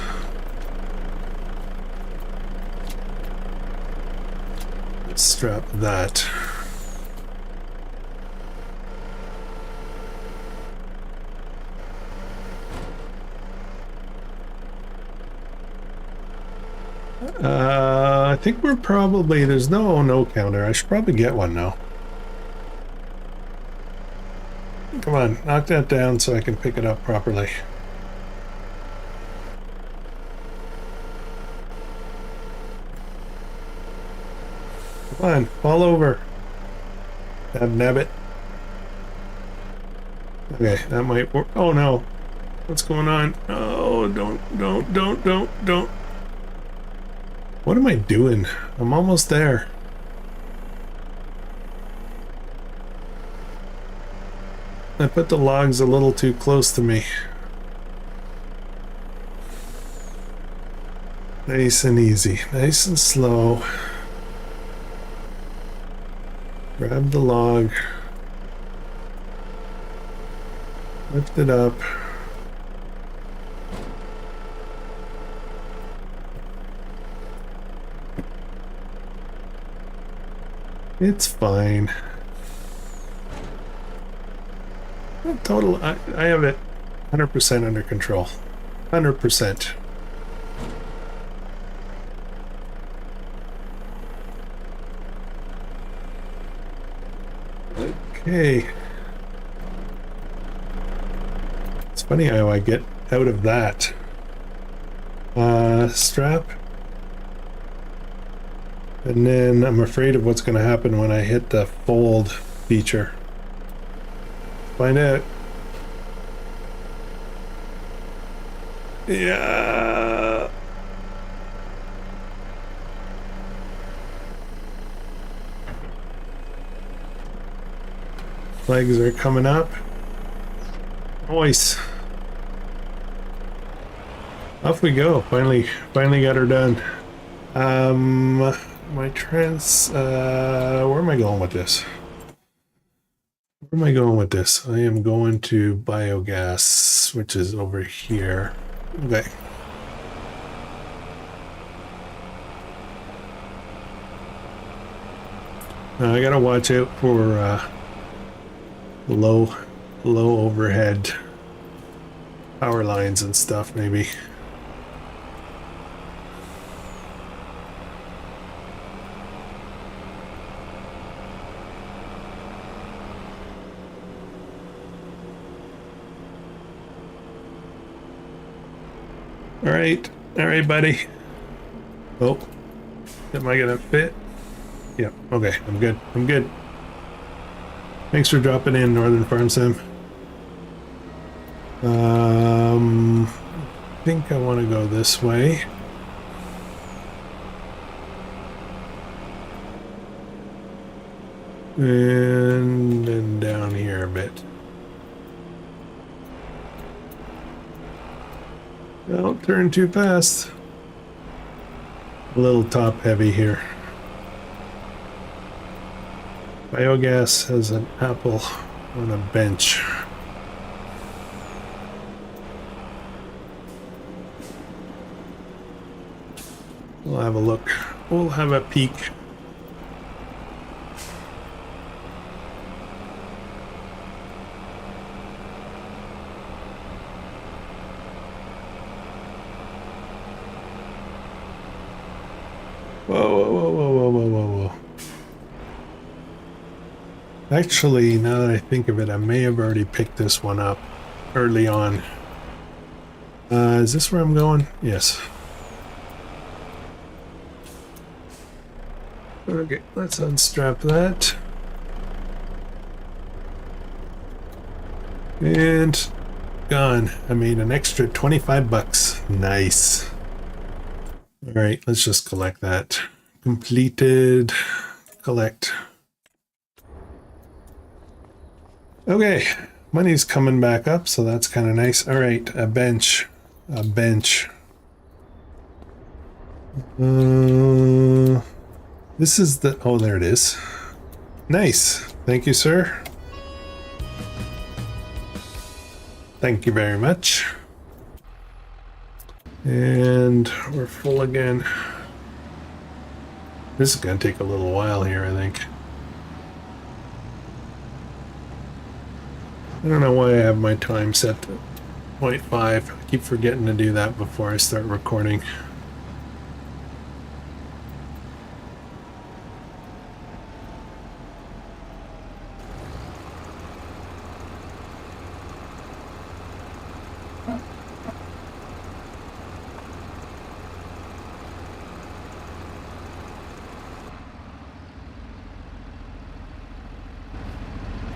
Let's strap that. I think we're probably, there's no counter. I should probably get one now. Come on, knock that down so I can pick it up properly. Come on, fall over. Nabbit. Okay, that might work. Oh no. What's going on? Oh, don't. What am I doing? I'm almost there. I put the logs a little too close to me. Nice and easy, nice and slow. Grab the log. Lift it up. It's fine. Total, I have it 100% under control. 100%. Okay. It's funny how I get out of that. Strap. And then I'm afraid of what's going to happen when I hit the fold feature. Find out. Yeah. Legs are coming up. Nice. Off we go. Finally got her done. Where am I going with this? Where am I going with this? I am going to biogas, which is over here. Okay. Now I gotta watch out for low overhead power lines and stuff, maybe. All right, buddy. Oh, am I gonna fit? Yep. Okay, I'm good. Thanks for dropping in, Northern Farm Sim. I think I want to go this way. And then down here a bit. Don't turn too fast. A little top heavy here. Biogas has an apple on a bench. We'll have a look. We'll have a peek. Whoa. Actually, now that I think of it, I may have already picked this one up early on. Is this where I'm going? Yes. Okay, let's unstrap that. And gone. I made an extra 25 bucks. Nice. All right, let's just collect that. Completed. Collect. Okay, money's coming back up, so that's kind of nice. All right, a bench. This is the, oh, there it is. Nice. Thank you, sir. Thank you very much. And we're full again. This is going to take a little while here, I think. I don't know why I have my time set to 0.5. I keep forgetting to do that before I start recording.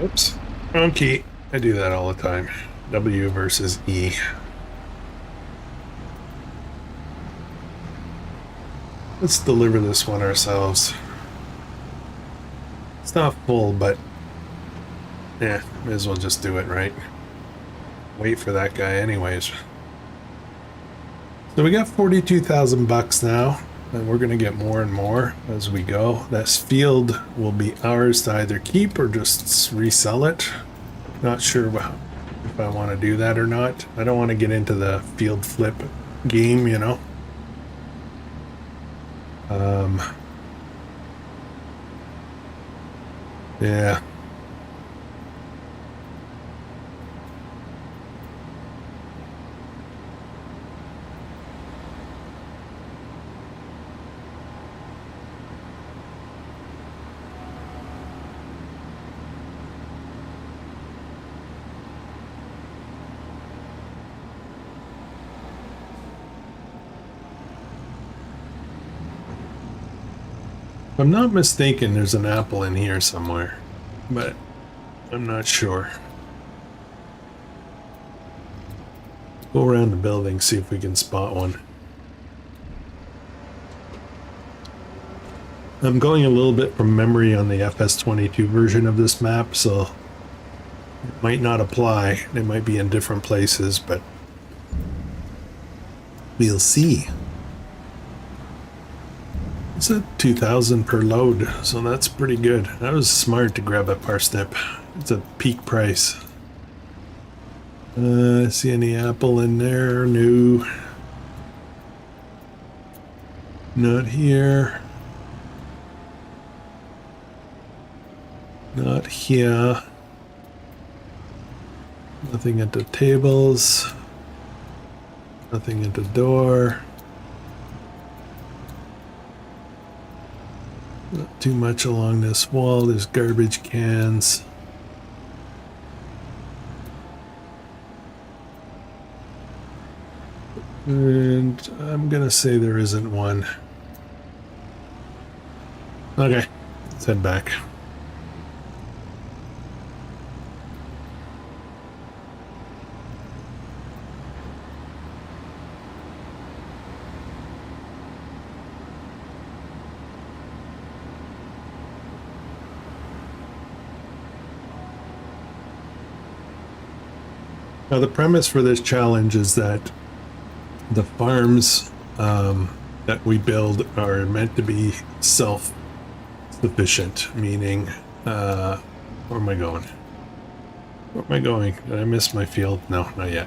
Oops. Okay, I do that all the time. W versus E. Let's deliver this one ourselves. It's not full, but yeah, may as well just do it, right? Wait for that guy anyways. So we got 42,000 bucks now, and we're gonna get more and more as we go. This field will be ours to either keep or just resell it. Not sure if I want to do that or not. I don't want to get into the field flip game, you know. Yeah. If I'm not mistaken, there's an apple in here somewhere, but I'm not sure. Go around the building, see if we can spot one. I'm going a little bit from memory on the FS22 version of this map, so it might not apply. They might be in different places, but we'll see. It's at 2,000 per load, so that's pretty good. That was smart to grab a parsnip. It's a peak price. See any apple in there? No. Not here. Not here. Nothing at the tables. Nothing at the door. Not too much along this wall. There's garbage cans. And I'm gonna say there isn't one. Okay, let's head back. Now the premise for this challenge is that the farms that we build are meant to be self-sufficient, meaning, where am I going? Where am I going? Did I miss my field? No, not yet.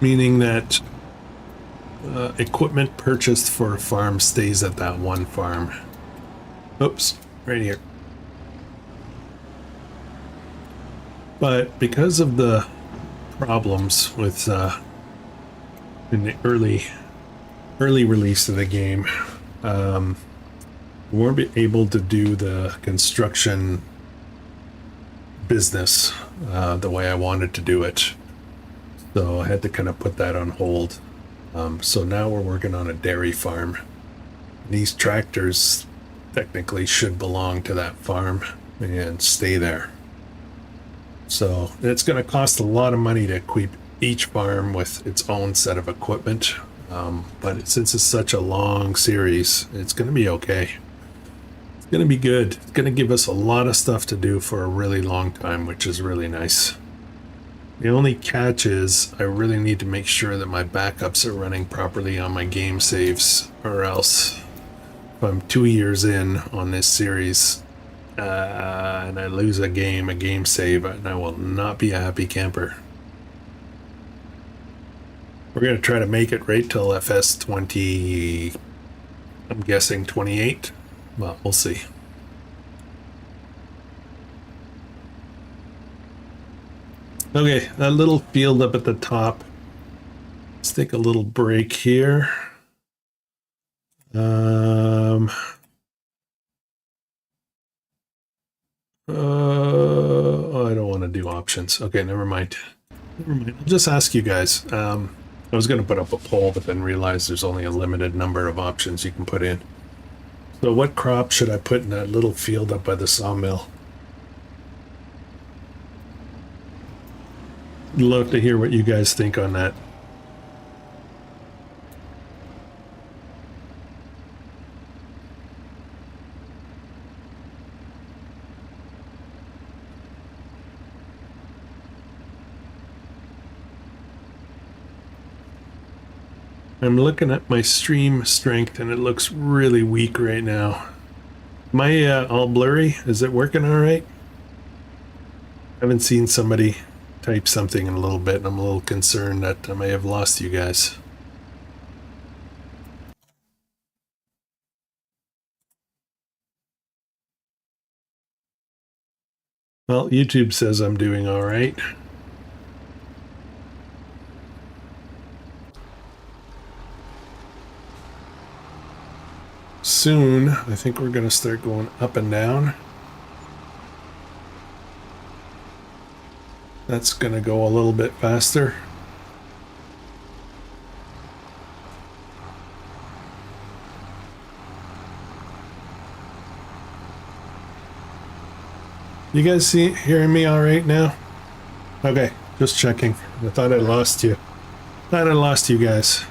Meaning that equipment purchased for a farm stays at that one farm. Oops, right here. But because of the problems with in the early release of the game, we weren't able to do the construction business the way I wanted to do it, so I had to kind of put that on hold. So now we're working on a dairy farm. These tractors technically should belong to that farm and stay there. So it's going to cost a lot of money to equip each farm with its own set of equipment. But since it's such a long series, it's going to be okay. It's going to be good. It's going to give us a lot of stuff to do for a really long time, which is really nice. The only catch is I really need to make sure that my backups are running properly on my game saves, or else if I'm 2 years in on this series, and I lose a game save, and I will not be a happy camper. We're going to try to make it right till FS20, I'm guessing 28, but we'll see. Okay, that little field up at the top. Let's take a little break here. I don't want to do options. Okay, never mind. I'll just ask you guys. I was going to put up a poll, but then realized there's only a limited number of options you can put in. So what crop should I put in that little field up by the sawmill? love to hear what you guys think on that. I'm looking at my stream strength and it looks really weak right now. Am I all blurry? Is it working all right? I haven't seen somebody type something in a little bit and I'm a little concerned that I may have lost you guys. Well, YouTube says I'm doing all right. Soon, I think we're going to start going up and down. That's going to go a little bit faster. You guys hearing me all right now? Okay, just checking. I thought I lost you. Thought I lost you guys.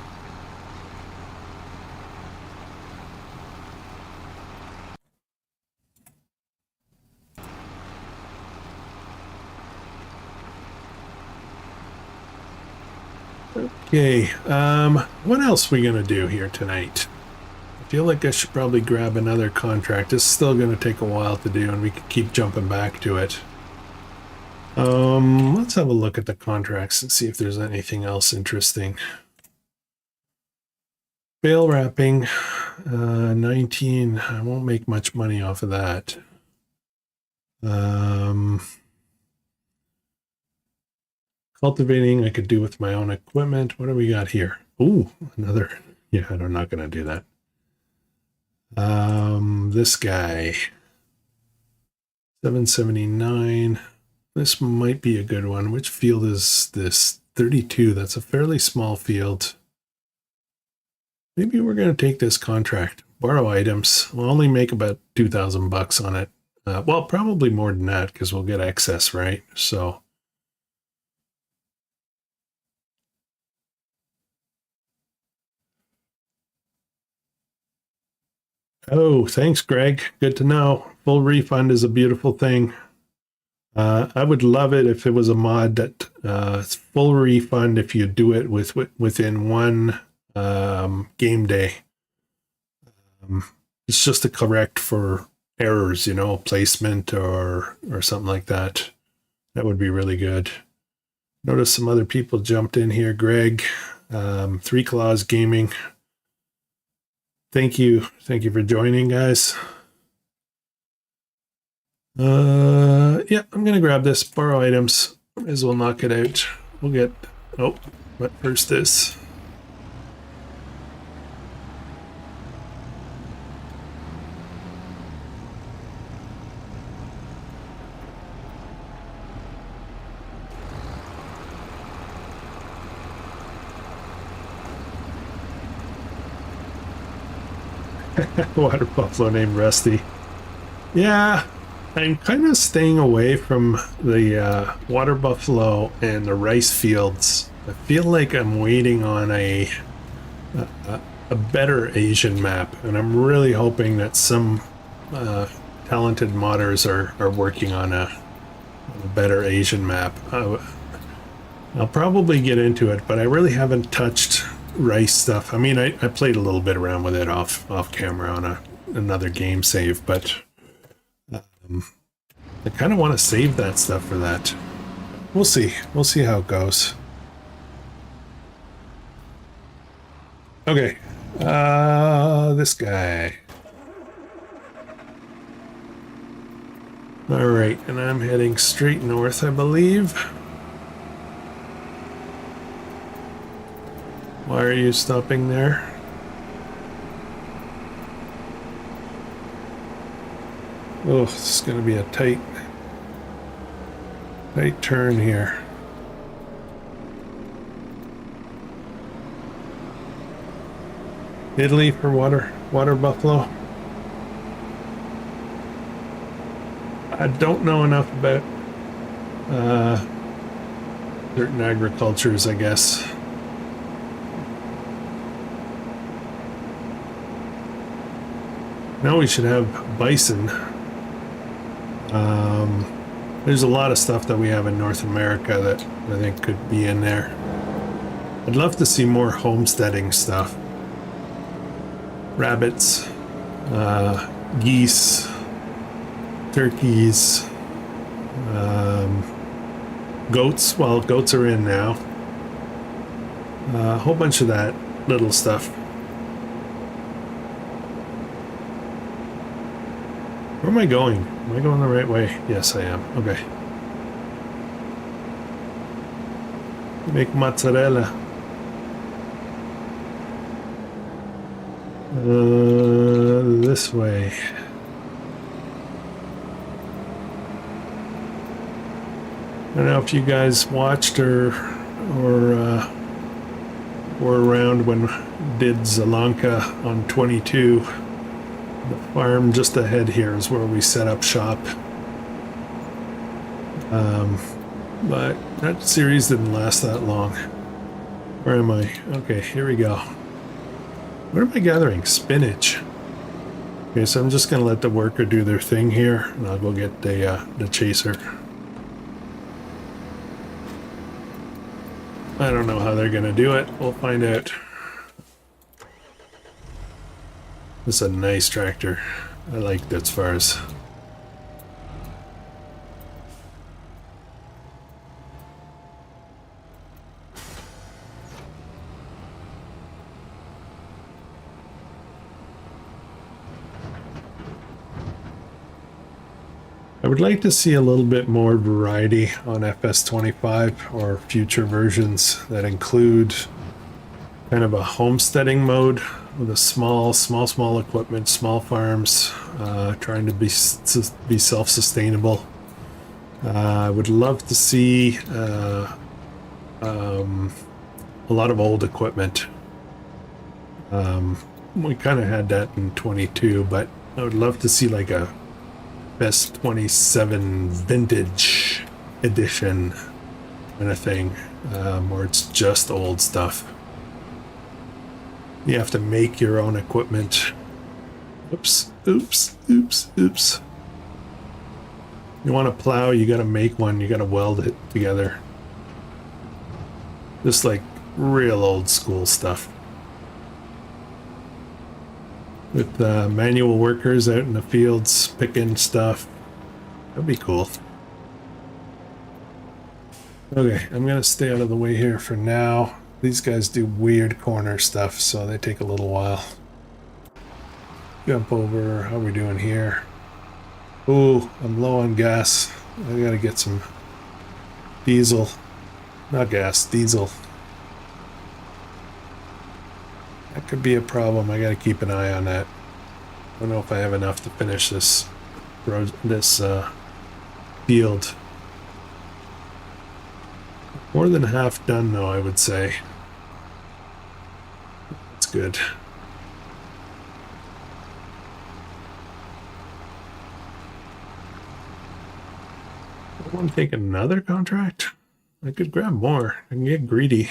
Okay, what else are we gonna do here tonight? I feel like I should probably grab another contract. It's still gonna take a while to do and we can keep jumping back to it. Let's have a look at the contracts and see if there's anything else interesting. Bale wrapping, 19, I won't make much money off of that. Cultivating, I could do with my own equipment. What do we got here? Ooh, another. Yeah, I'm not going to do that. This guy. 779. This might be a good one. Which field is this? 32. That's a fairly small field. Maybe we're going to take this contract. Borrow items. We'll only make about 2,000 bucks on it. Well, probably more than that because we'll get excess, right? So. Oh, thanks, Greg. Good to know. Full refund is a beautiful thing. I would love it if it was a mod that it's full refund if you do it within one game day. It's just to correct for errors, you know, placement or something like that. That would be really good. Notice some other people jumped in here. Greg, Three Claws Gaming. Thank you for joining, guys. Yeah, I'm gonna grab this, borrow items, might as well knock it out. We'll get, oh, but first this. Water buffalo named Rusty. Yeah, I'm kind of staying away from the water buffalo and the rice fields. I feel like I'm waiting on a better Asian map, and I'm really hoping that some talented modders are working on a better Asian map. I'll probably get into it, but I really haven't touched rice stuff. I mean, I played a little bit around with it off camera on another game save, but I kind of want to save that stuff for that. We'll see how it goes. Okay, this guy. All right, and I'm heading straight north, I believe. Why are you stopping there? Oh, this is going to be a tight turn here. Italy for water buffalo. I don't know enough about certain agricultures, I guess. Now we should have bison. There's a lot of stuff that we have in North America that I think could be in there. I'd love to see more homesteading stuff. Rabbits, geese, turkeys, goats. Well, goats are in now. A whole bunch of that little stuff. Where am I going? Am I going the right way? Yes, I am. Okay. Make mozzarella. This way. I don't know if you guys watched or were around when did Zielonka on 22. The farm just ahead here is where we set up shop. But that series didn't last that long. Where am I? Okay, here we go. What am I gathering? Spinach. Okay, so I'm just gonna let the worker do their thing here, and I'll go get the chaser. I don't know how they're gonna do it. We'll find out. This is a nice tractor. I like that as far as. I would like to see a little bit more variety on FS25 or future versions that include kind of a homesteading mode with a small equipment, small farms, trying to be self-sustainable. I would love to see a lot of old equipment. We kind of had that in 22, but I would love to see like a Best 27 vintage edition kind of thing, where it's just old stuff. You have to make your own equipment. Oops. You want to plow, you got to make one, you got to weld it together. Just like real old school stuff. With manual workers out in the fields picking stuff. That'd be cool. Okay, I'm gonna stay out of the way here for now. These guys do weird corner stuff, so they take a little while. Jump over. How are we doing here? Ooh, I'm low on gas. I gotta get some diesel. Not gas, diesel. That could be a problem. I gotta keep an eye on that. I don't know if I have enough to finish this field. More than half done though, I would say. That's good. I want to take another contract? I could grab more. I can get greedy.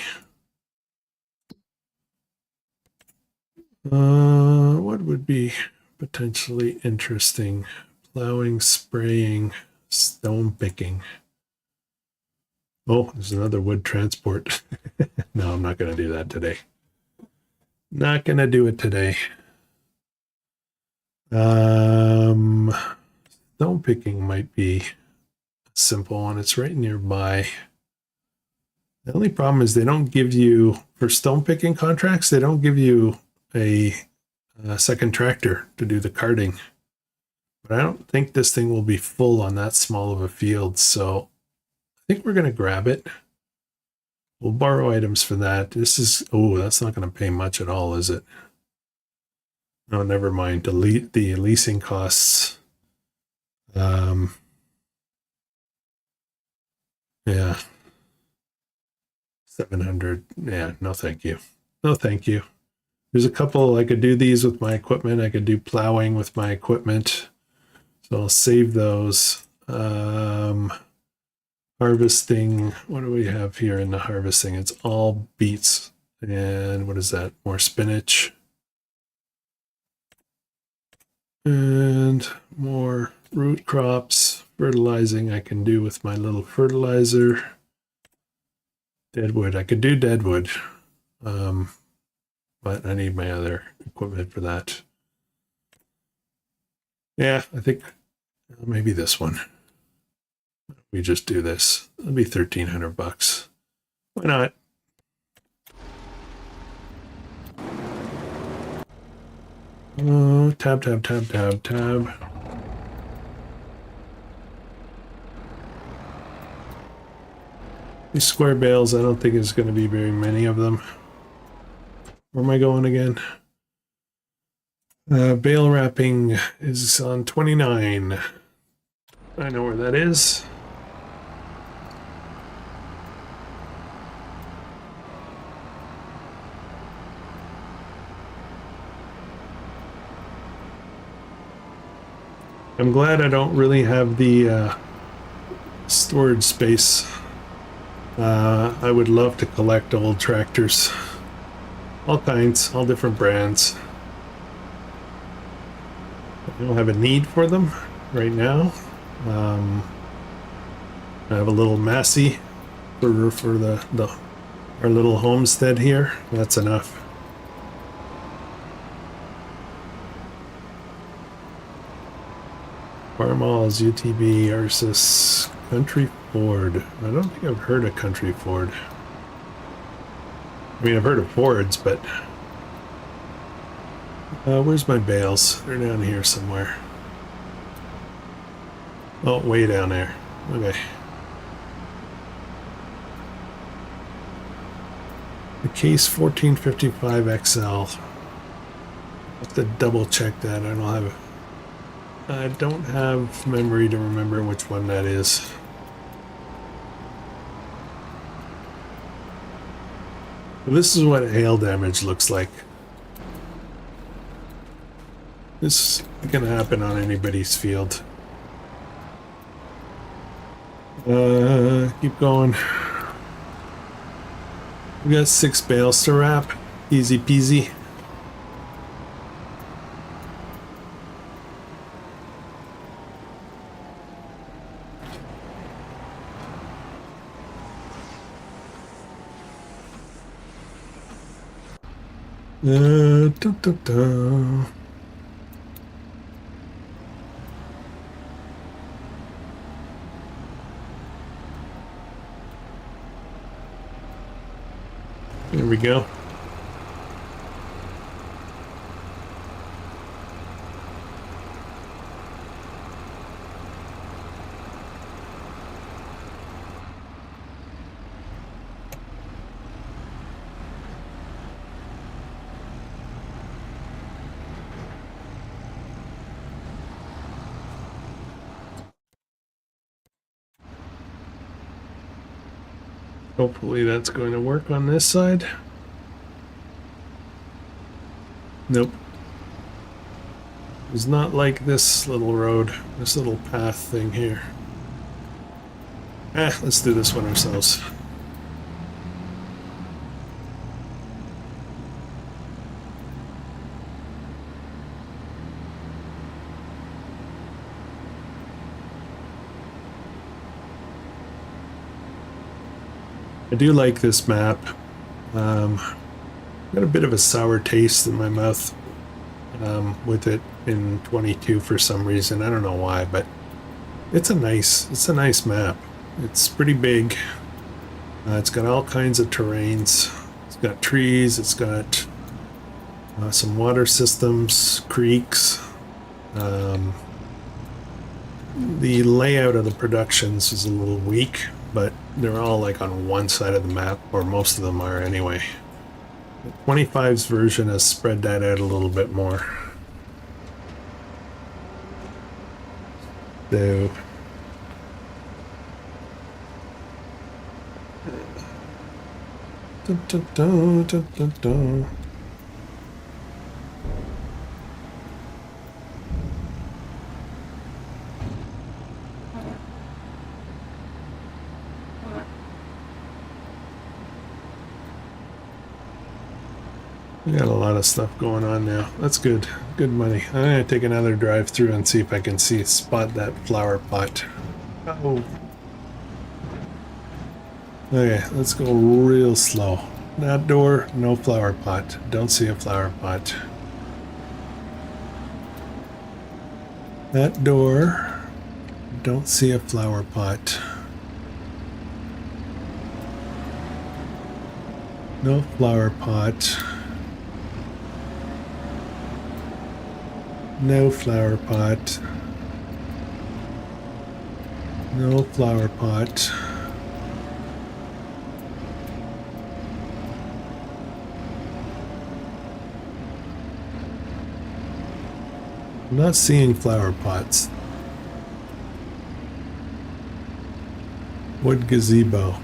What would be potentially interesting? Plowing, spraying, stone picking. Oh, there's another wood transport. No, I'm not going to do that today. Not going to do it today. Stone picking might be a simple one. It's right nearby. The only problem is they don't give you, for stone picking contracts, they don't give you a second tractor to do the carting. But I don't think this thing will be full on that small of a field, so I think we're going to grab it. We'll borrow items for that. This is, oh, that's not going to pay much at all, is it? No, never mind. Delete the leasing costs. Yeah. 700. Yeah, no thank you. No thank you. There's a couple, I could do these with my equipment. I could do plowing with my equipment. So I'll save those. Harvesting. What do we have here in the harvesting? It's all beets. And what is that? More spinach. And more root crops. Fertilizing I can do with my little fertilizer. Deadwood. I could do deadwood. But I need my other equipment for that. Yeah, I think maybe this one. We just do this. It'll be $1,300. Why not? Oh, tab. These square bales, I don't think there's going to be very many of them. Where am I going again? Bale wrapping is on 29. I know where that is. I'm glad I don't really have the storage space. I would love to collect old tractors. All kinds, all different brands. I don't have a need for them right now. I have a little Massey for our little homestead here. That's enough. Farmalls, UTV, Ursus, Country Ford. I don't think I've heard of Country Ford. I mean, I've heard of Fords, but where's my bales? They're down here somewhere. Oh, way down there. Okay. The case 1455 XL. I have to double check that. I don't have memory to remember which one that is. This is what hail damage looks like. This can happen on anybody's field. Keep going. We got 6 bales to wrap. Easy peasy. Dun, dun, dun. There we go. Hopefully that's going to work on this side. Nope. It's not like this little road, this little path thing here. Let's do this one ourselves. I do like this map. Got a bit of a sour taste in my mouth with it in 22 for some reason. I don't know why, but it's a nice map. It's pretty big. It's got all kinds of terrains. It's got trees. It's got some water systems, creeks. The layout of the productions is a little weak, but they're all like on one side of the map, or most of them are anyway. The 25's version has spread that out a little bit more. So dun, dun, dun, dun, dun, dun. We got a lot of stuff going on now. That's good. Good money. I'm gonna take another drive through and see if I can spot that flower pot. Oh. Okay, let's go real slow. That door, no flower pot. Don't see a flower pot. That door, don't see a flower pot. No flower pot. No flower pot. No flower pot. I'm not seeing flower pots. Wood gazebo.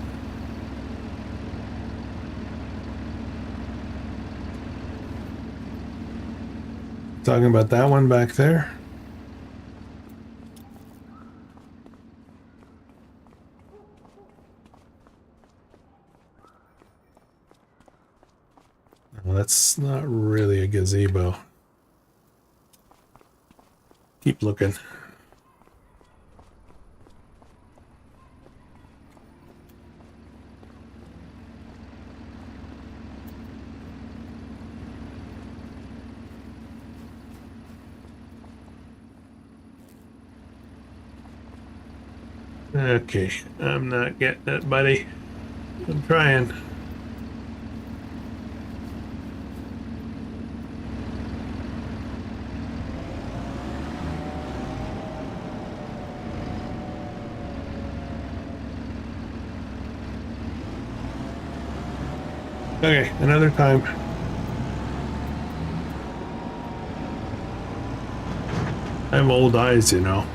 Talking about that one back there? No, that's not really a gazebo. Keep looking. Okay, I'm not getting it, buddy. I'm trying. Okay, another time. I have old eyes, you know.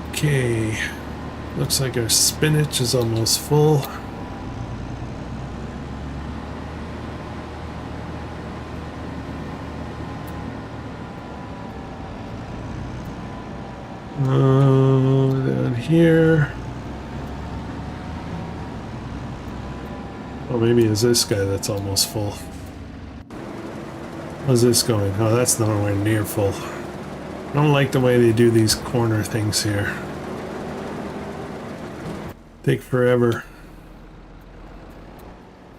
Okay, looks like our spinach is almost full. Down here. Oh, maybe it's this guy that's almost full. How's this going? Oh, that's nowhere near full. I don't like the way they do these corner things here. Take forever.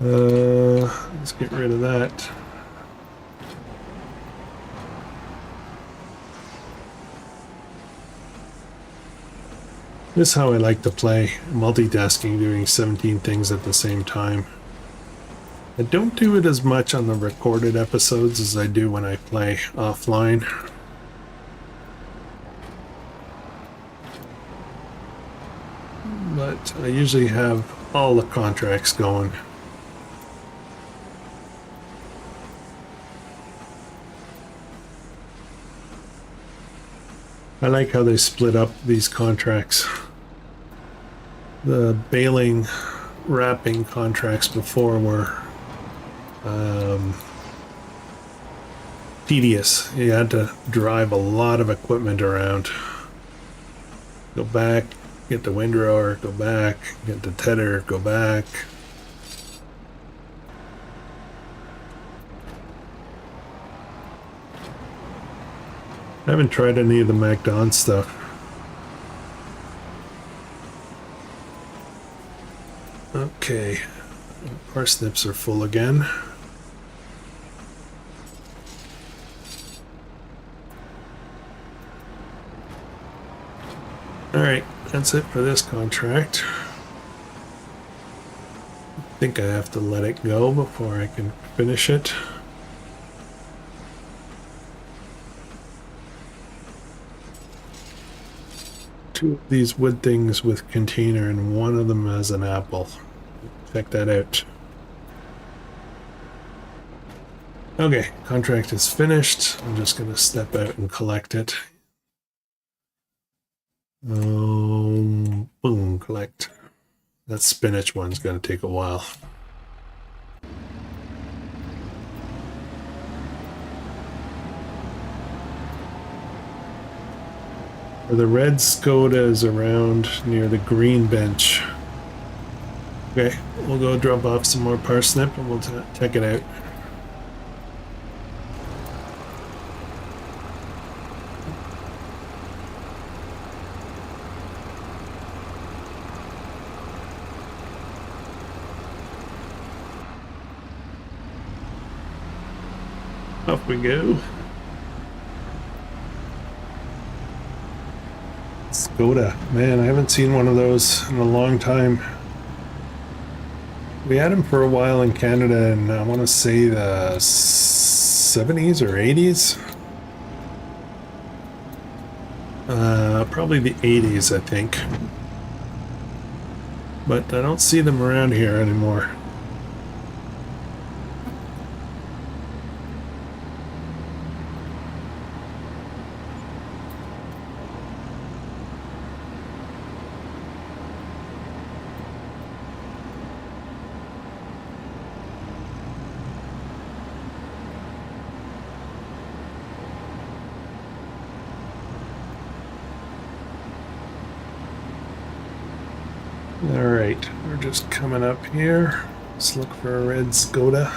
Let's get rid of that. This is how I like to play, multitasking, doing 17 things at the same time. I don't do it as much on the recorded episodes as I do when I play offline. But I usually have all the contracts going. I like how they split up these contracts. The baling, wrapping contracts before were tedious. You had to drive a lot of equipment around. Go back, get the windrower, go back, get the tedder, go back. I haven't tried any of the MacDon stuff. Okay, parsnips are full again. Alright, that's it for this contract. I think I have to let it go before I can finish it. Two of these wood things with container and one of them has an apple. Check that out. Okay, contract is finished. I'm just going to step out and collect it. Boom, collect. That spinach one's going to take a while. The red Skoda is around near the green bench. Okay, we'll go drop off some more parsnip and we'll check it out. Off we go. Skoda. Man, I haven't seen one of those in a long time. We had them for a while in Canada, and I want to say the 70s or 80s. Probably the 80s, I think. But I don't see them around here anymore. Alright, we're just coming up here. Let's look for a red Skoda.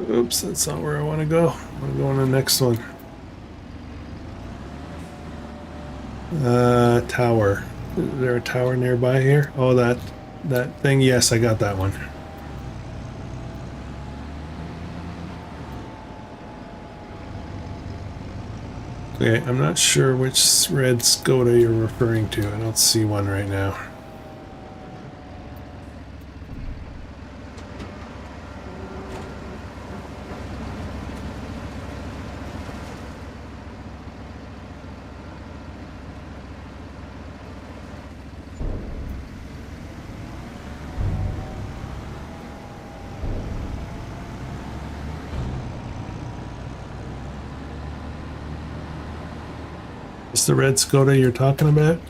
Oops, that's not where I want to go. I want to go on the next one. Tower. Is there a tower nearby here? Oh, that thing. Yes, I got that one. Okay, I'm not sure which red Skoda you're referring to. I don't see one right now. Is the red Skoda you're talking about?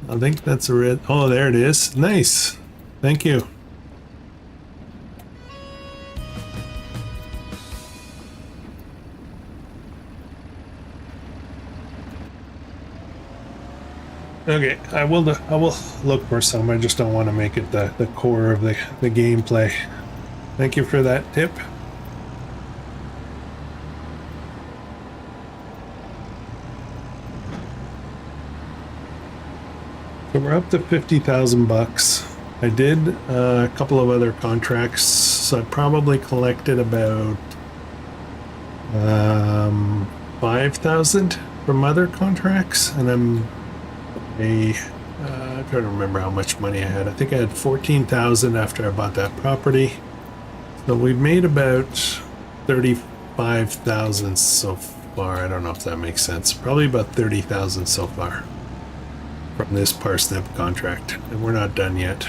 I think that's a red. Oh, there it is. Nice. Thank you. Okay, I will look for some. I just don't want to make it the core of the gameplay. Thank you for that tip. So we're up to 50,000 bucks. I did a couple of other contracts, so I probably collected about 5,000 from other contracts, and I'm trying to remember how much money I had. I think I had 14,000 after I bought that property. So we've made about 35,000 so far. I don't know if that makes sense. Probably about 30,000 so far from this parsnip contract, and we're not done yet.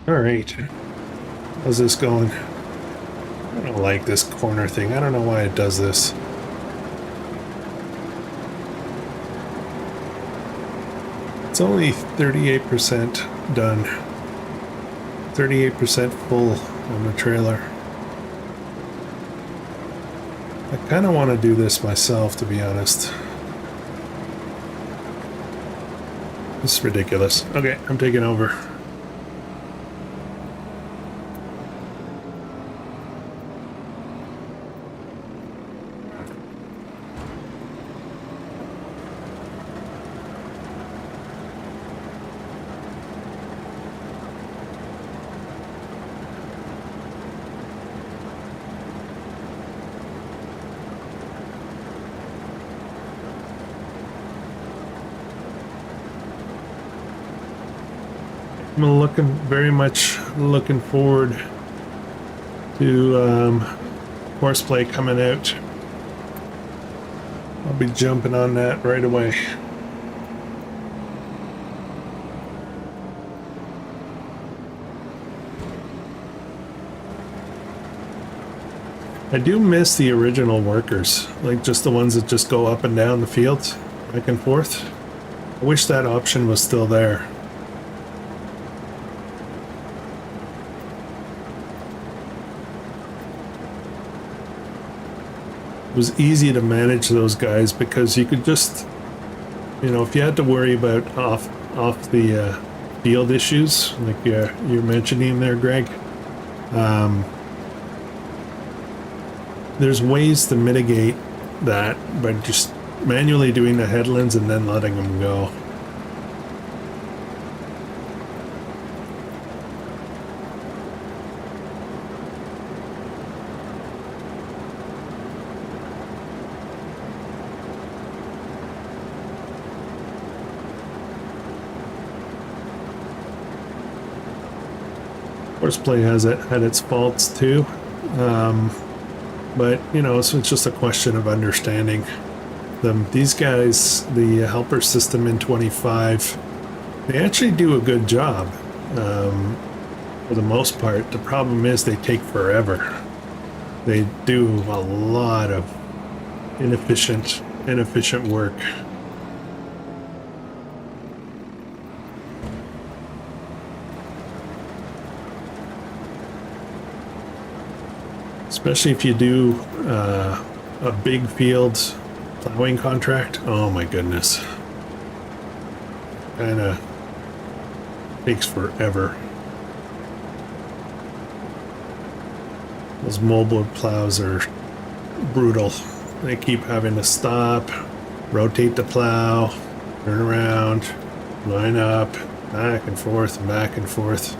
All right, how's this going? I don't like this corner thing. I don't know why it does this. It's only 38% done. 38% full on the trailer. I kind of want to do this myself, to be honest. This is ridiculous. Okay, I'm taking over. I'm very much looking forward to horseplay coming out. I'll be jumping on that right away. I do miss the original workers, like just the ones that just go up and down the fields, back and forth. I wish that option was still there. It was easy to manage those guys because you could just, you know, if you had to worry about off the field issues, like you're mentioning there, Greg, there's ways to mitigate that by just manually doing the headlands and then letting them go. Horseplay had its faults too, but you know, so it's just a question of understanding them. These guys, the helper system in 25, they actually do a good job for the most part. The problem is they take forever. They do a lot of inefficient work. Especially if you do a big field plowing contract. Oh my goodness. Kinda takes forever. Those mobile plows are brutal. They keep having to stop, rotate the plow, turn around, line up, back and forth and back and forth.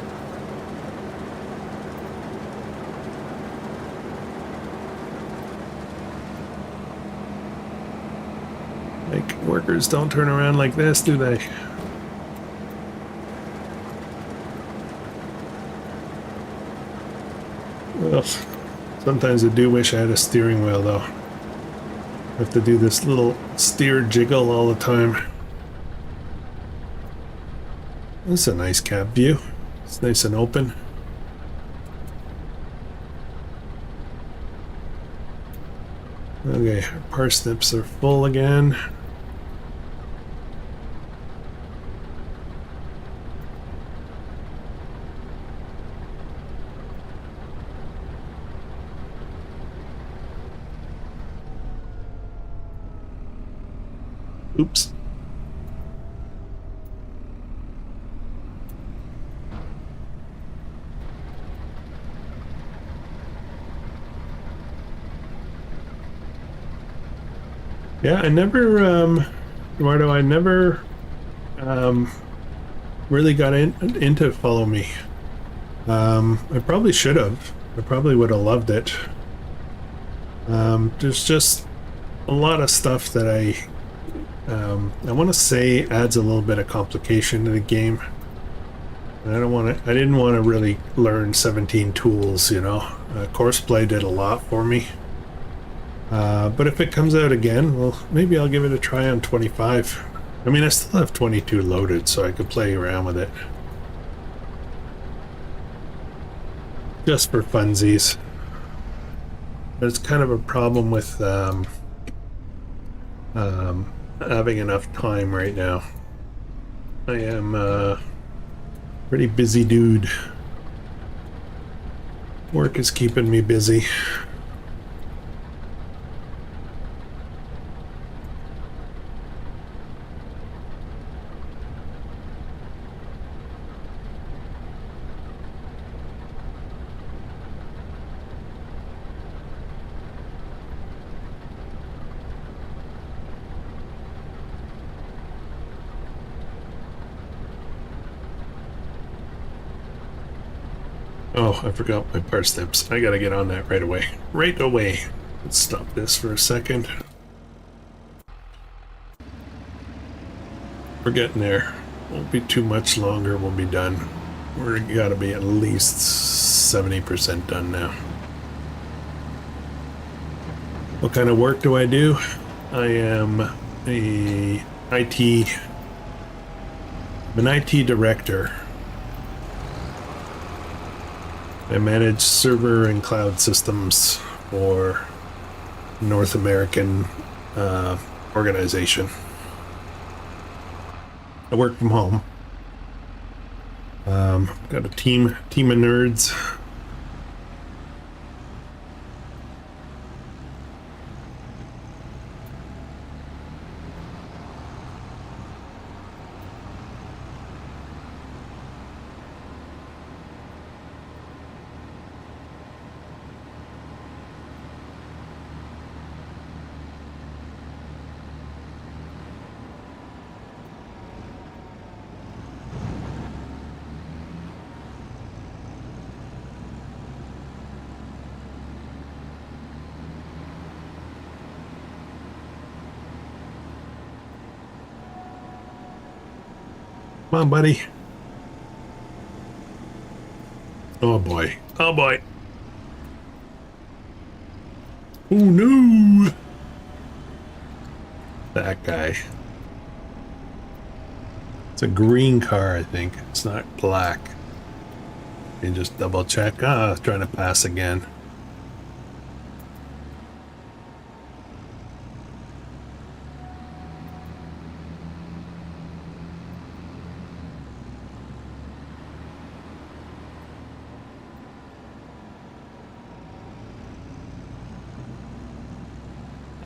Like, workers don't turn around like this, do they? Well, sometimes I do wish I had a steering wheel, though. I have to do this little steer jiggle all the time. This is a nice cab view. It's nice and open. Okay, our parsnips are full again. Oops. Yeah, I never, Eduardo, I never really got into Follow Me. I probably should have. I probably would have loved it. There's just a lot of stuff that I want to say adds a little bit of complication to the game. And I didn't want to really learn 17 tools, you know. Courseplay did a lot for me. But if it comes out again, well, maybe I'll give it a try on 25. I mean, I still have 22 loaded, so I could play around with it. Just for funsies. But it's kind of a problem with having enough time right now. I am a pretty busy dude. Work is keeping me busy. Oh, I forgot my parsnips. I gotta get on that right away. Right away. Let's stop this for a second. We're getting there. Won't be too much longer. We'll be done. We're gotta be at least 70% done now. What kind of work do I do? I am an IT director. I manage server and cloud systems for North American organization. I work from home. Got a team of nerds. Come on, buddy. Oh boy. Oh boy. Oh no. That guy. It's a green car, I think. It's not black. You just double check. Ah, trying to pass again.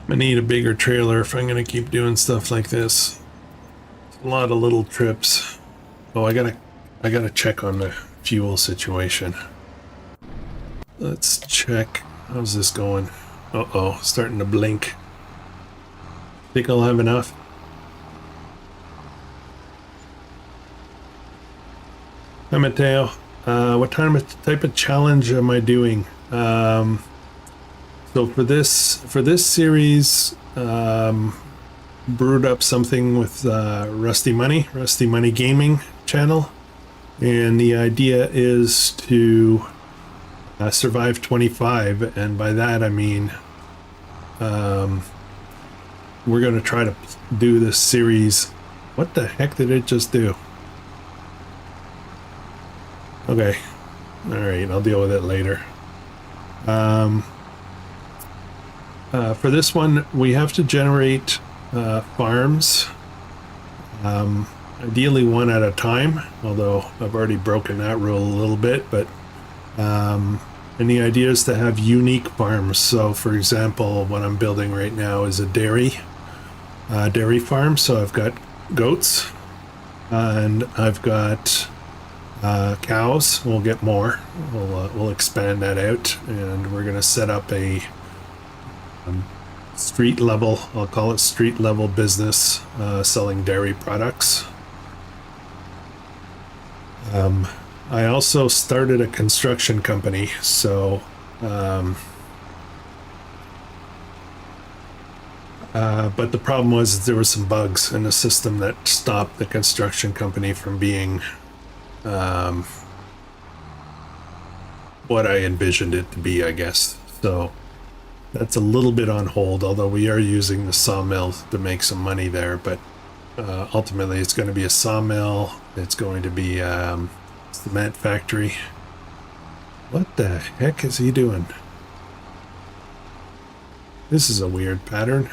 I need a bigger trailer if I'm gonna keep doing stuff like this. It's a lot of little trips. Oh, I gotta check on the fuel situation. Let's check. How's this going? Uh-oh, starting to blink. Think I'll have enough? Hi, Mateo. What type of challenge am I doing? So for this series, brewed up something with Rusty Money Gaming channel, and the idea is to survive 25, and by that I mean we're going to try to do this series. What the heck did it just do? Okay, all right, I'll deal with it later. For this one, we have to generate farms, ideally one at a time, although I've already broken that rule a little bit, but and the idea is to have unique farms. So for example, what I'm building right now is a dairy farm. So I've got goats and I've got cows. We'll get more. We'll expand that out, and we're going to set up a street level, I'll call it street level business, selling dairy products. I also started a construction company, so but the problem was there were some bugs in the system that stopped the construction company from being what I envisioned it to be, I guess. So that's a little bit on hold, although we are using the sawmill to make some money there, but ultimately it's going to be a sawmill, it's going to be cement factory. What the heck is he doing? This is a weird pattern.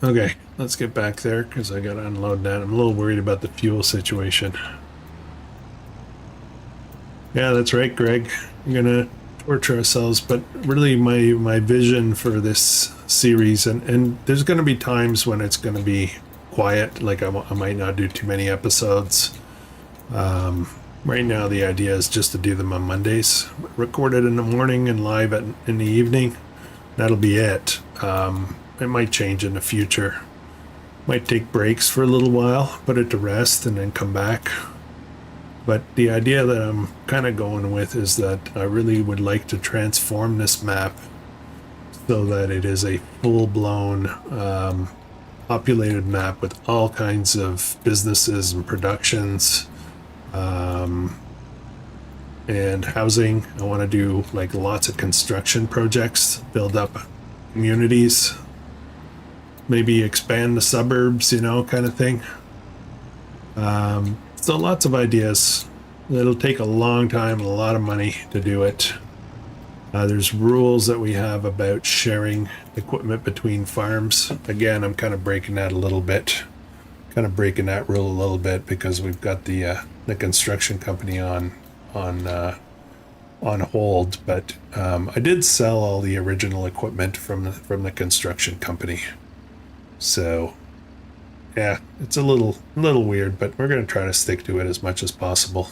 Okay, let's get back there because I gotta unload that. I'm a little worried about the fuel situation. Yeah, that's right, Greg. We're gonna torture ourselves, but really my vision for this series, and there's gonna be times when it's gonna be quiet, like I might not do too many episodes. Right now the idea is just to do them on Mondays, recorded in the morning and live in the evening. That'll be it. It might change in the future. Might take breaks for a little while, put it to rest, and then come back. But the idea that I'm kind of going with is that I really would like to transform this map so that it is a full-blown populated map with all kinds of businesses and productions and housing. I want to do like lots of construction projects, build up communities, maybe expand the suburbs, you know, kind of thing. So lots of ideas. It'll take a long time and a lot of money to do it. There's rules that we have about sharing equipment between farms. Again, I'm kind of breaking that a little bit. Kind of breaking that rule a little bit because we've got the construction company on hold. But I did sell all the original equipment from the construction company. So yeah, it's a little weird, but we're going to try to stick to it as much as possible.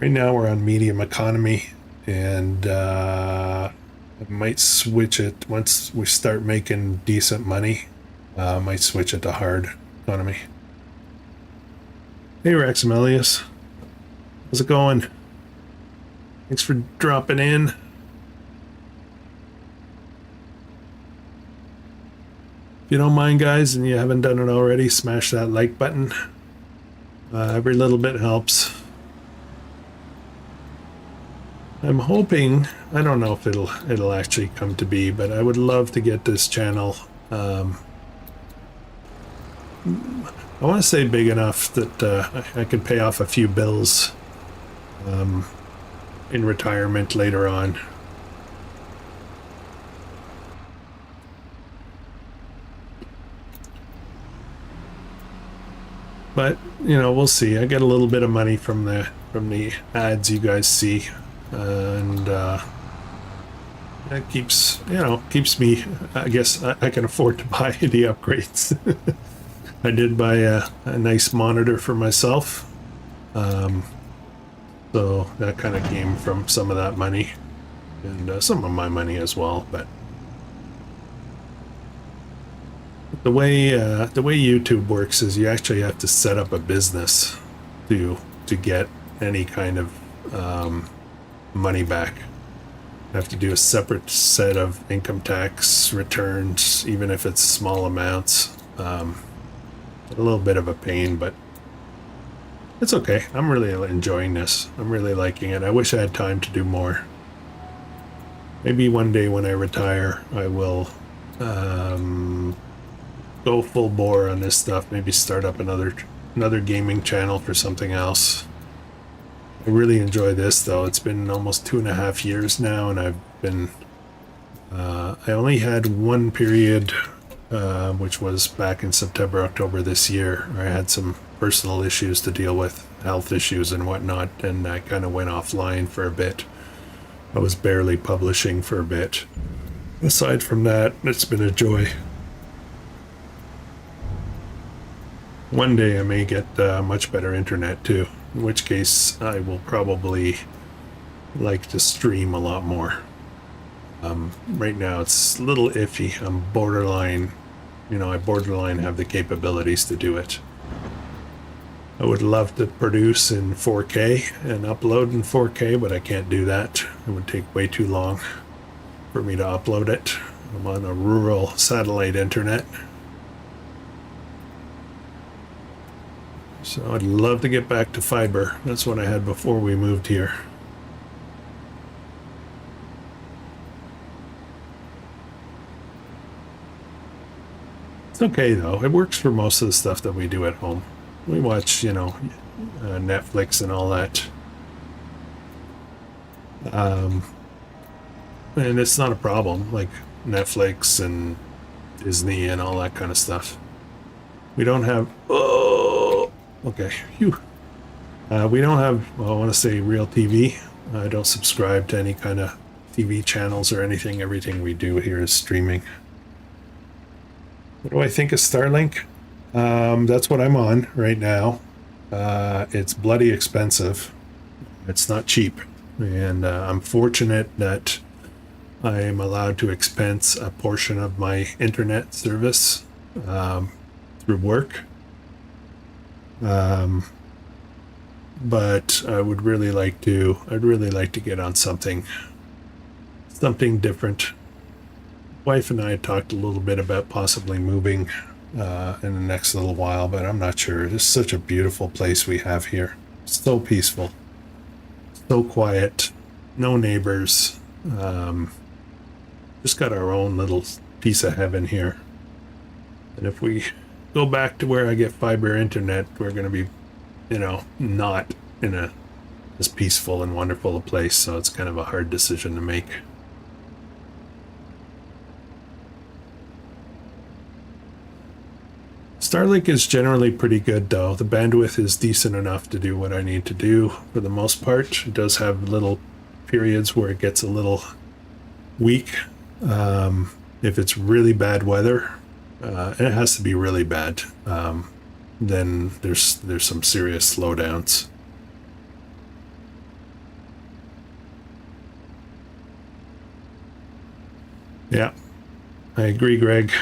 Right now we're on medium economy, and I might switch it once we start making decent money. I might switch it to hard economy. Hey Rex Amelius, how's it going? Thanks for dropping in. If you don't mind, guys, and you haven't done it already, smash that like button. Every little bit helps. I'm hoping, I don't know if it'll actually come to be, but I would love to get this channel, I want to say big enough that I could pay off a few bills in retirement later on. But you know, we'll see. I get a little bit of money from the ads you guys see, and that keeps me. I guess I can afford to buy the upgrades. I did buy a nice monitor for myself, so that kind of came from some of that money, and some of my money as well. But the way YouTube works is you actually have to set up a business to get any kind of money back. You have to do a separate set of income tax returns, even if it's small amounts. A little bit of a pain, but it's okay. I'm really enjoying this. I'm really liking it. I wish I had time to do more. Maybe one day when I retire, I will go full bore on this stuff. Maybe start up another gaming channel for something else. I really enjoy this though. It's been almost 2.5 years now, and I've been I only had one period, which was back in September, October this year, where I had some personal issues to deal with, health issues and whatnot, and I kind of went offline for a bit. I was barely publishing for a bit. Aside from that, it's been a joy. One day I may get much better internet too, in which case I will probably like to stream a lot more. Right now it's a little iffy. I'm borderline, I borderline have the capabilities to do it. I would love to produce in 4K and upload in 4K, but I can't do that. It would take way too long for me to upload it. I'm on a rural satellite internet. So I'd love to get back to fiber. That's what I had before we moved here. It's okay though. It works for most of the stuff that we do at home. We watch, Netflix and all that. And it's not a problem, like Netflix and Disney and all that kind of stuff. We don't have, okay, phew. We don't have, I want to say real TV. I don't subscribe to any kind of TV channels or anything. Everything we do here is streaming. What do I think of Starlink? That's what I'm on right now. It's bloody expensive. It's not cheap. And I'm fortunate that I am allowed to expense a portion of my internet service through work. But I'd really like to get on something different. Wife and I talked a little bit about possibly moving in the next little while, but I'm not sure. It's such a beautiful place we have here. So peaceful, so quiet, no neighbors. Just got our own little piece of heaven here. And if we go back to where I get fiber internet, we're going to be you know, not in a as peaceful and wonderful a place. So it's kind of a hard decision to make. Starlink is generally pretty good though. The bandwidth is decent enough to do what I need to do for the most part. It does have little periods where it gets a little weak. If it's really bad weather, and it has to be really bad, then there's some serious slowdowns. Yeah, I agree, Greg.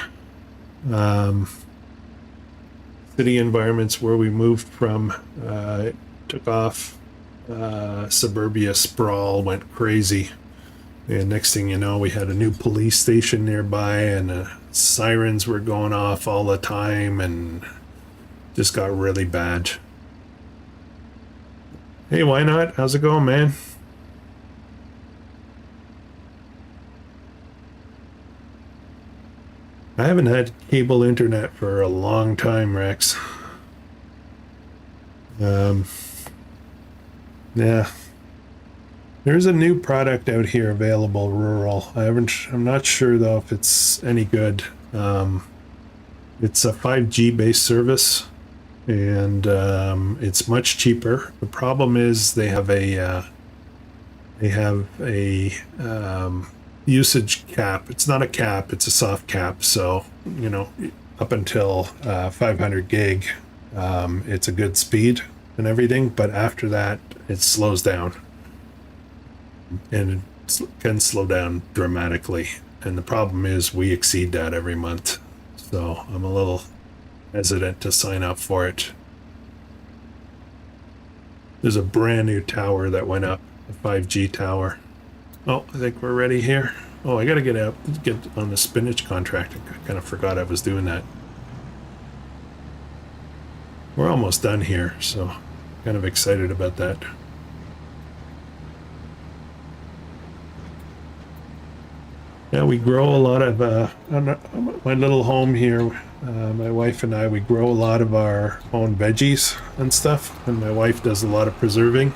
City environments where we moved from took off. Suburbia sprawl went crazy. And next thing you know, we had a new police station nearby, and sirens were going off all the time, and just got really bad. Hey, why not? How's it going, man? I haven't had cable internet for a long time, Rex. Yeah. There's a new product out here available rural. I'm not sure though if it's any good. It's a 5G based service, and it's much cheaper. The problem is they have a usage cap. It's not a cap, it's a soft cap. So, you know, up until 500 gig, it's a good speed and everything. But after that, it slows down. And it can slow down dramatically. And the problem is we exceed that every month. So I'm a little hesitant to sign up for it. There's a brand new tower that went up, a 5G tower. Oh, I think we're ready here. Oh, I gotta get on the Spinach contract. I kind of forgot I was doing that. We're almost done here, so kind of excited about that. Yeah, we grow a lot of my little home here. My wife and I, we grow a lot of our own veggies and stuff, and my wife does a lot of preserving.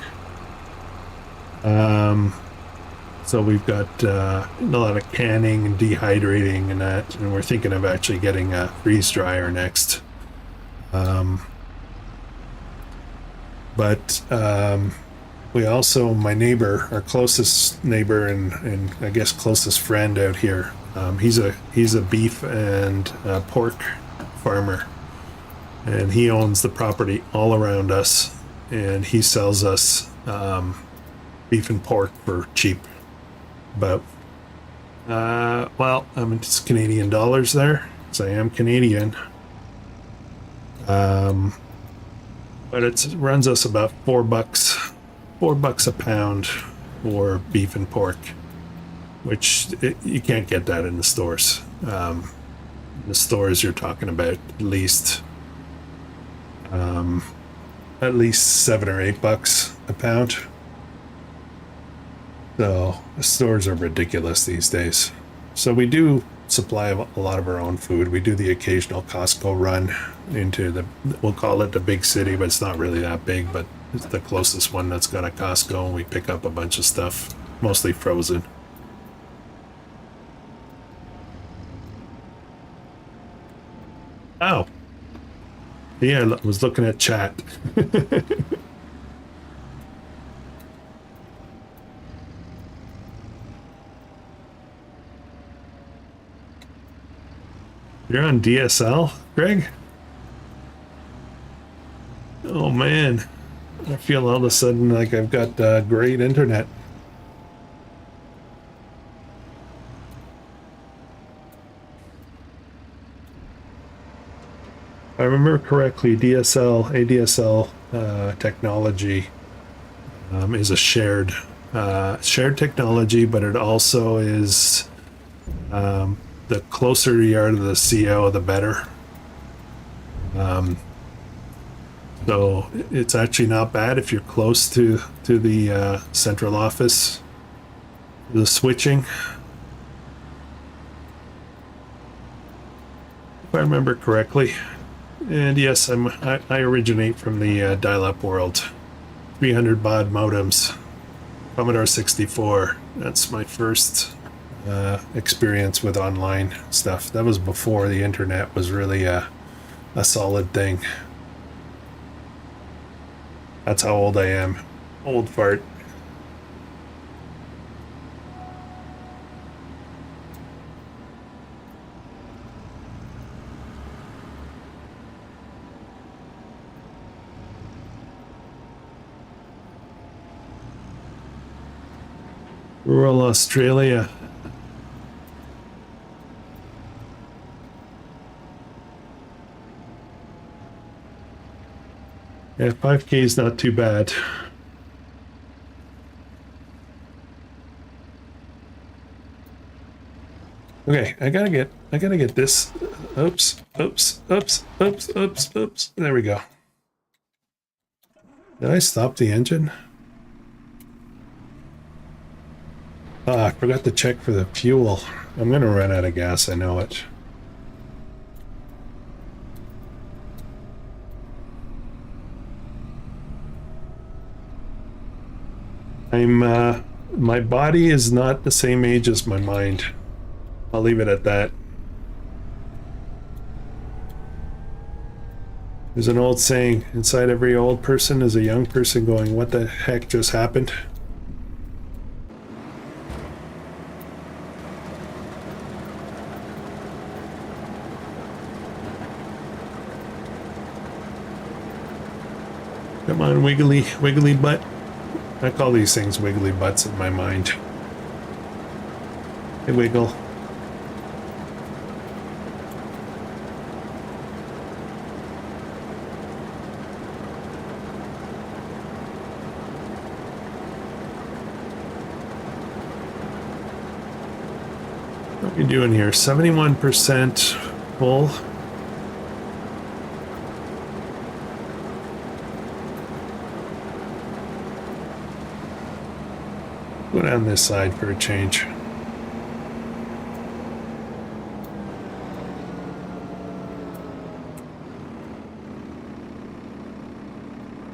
So we've got a lot of canning and dehydrating and that, and we're thinking of actually getting a freeze dryer next. But we also, my neighbor, our closest neighbor and I guess closest friend out here, he's a beef and pork farmer, and he owns the property all around us, and he sells us beef and pork for cheap. But well, I mean, it's Canadian dollars there, because I am Canadian. But it runs us about $4 a pound for beef and pork, which you can't get that in the stores. The stores you're talking about at least $7 or $8 a pound. So the stores are ridiculous these days. So we do supply a lot of our own food. We do the occasional Costco run into we'll call it the big city, but it's not really that big, but it's the closest one that's got a Costco, and we pick up a bunch of stuff, mostly frozen. Oh. Yeah, I was looking at chat. You're on DSL, Greg? Oh man, I feel all of a sudden like I've got great internet. If I remember correctly, ADSL technology is a shared technology, but it also is the closer you are to the CO, the better. So it's actually not bad if you're close to the central office. The switching, if I remember correctly. And yes, I originate from the dial-up world. 300 baud modems, Commodore 64. That's my first experience with online stuff. That was before the internet was really a solid thing. That's how old I am. Old fart. Rural Australia. Yeah, 5K is not too bad. Okay, I gotta get this. Oops, oops, oops, oops, oops, oops. There we go. Did I stop the engine? Ah, I forgot to check for the fuel. I'm gonna run out of gas, I know it. My body is not the same age as my mind. I'll leave it at that. There's an old saying, inside every old person is a young person going, what the heck just happened? Come on, wiggly, wiggly butt. I call these things wiggly butts in my mind. Hey, wiggle. What are you doing here? 71% full. Go down this side for a change.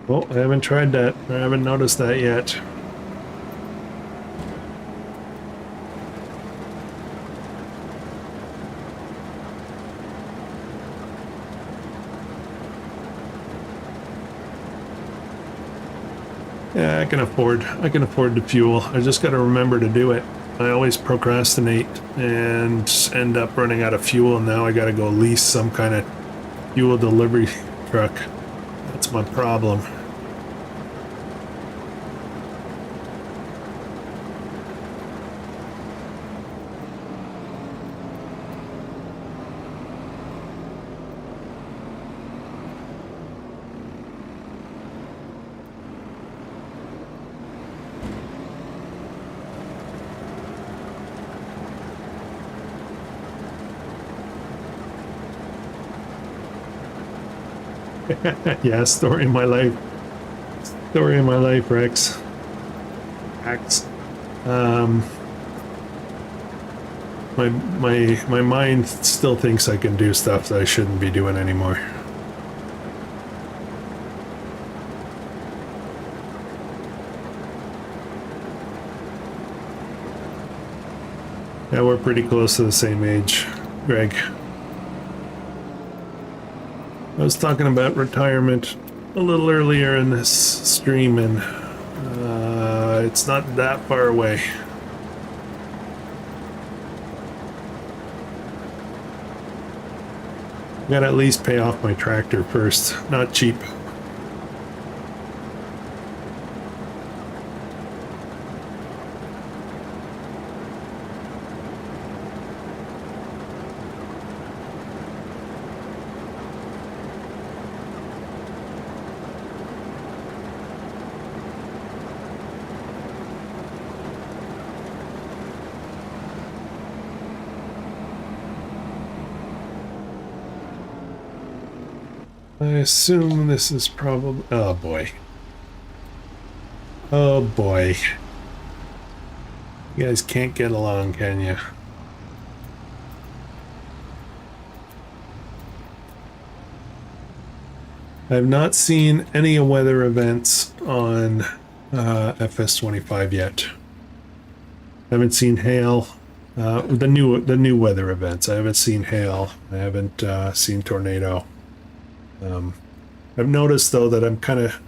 Oh, I haven't tried that. I haven't noticed that yet. Yeah, I can afford the fuel. I just got to remember to do it. I always procrastinate and end up running out of fuel, and now I got to go lease some kind of fuel delivery truck. That's my problem. Yeah, story of my life. Story of my life, Rex. Rex. My mind still thinks I can do stuff that I shouldn't be doing anymore. Yeah, we're pretty close to the same age, Greg. I was talking about retirement a little earlier in this stream, and it's not that far away. Gotta at least pay off my tractor first. Not cheap. I assume this is probably... Oh boy. Oh boy. You guys can't get along, can you? I have not seen any weather events on FS25 yet. I haven't seen hail. The new weather events. I haven't seen hail. I haven't seen tornado. I've noticed though that I'm kind of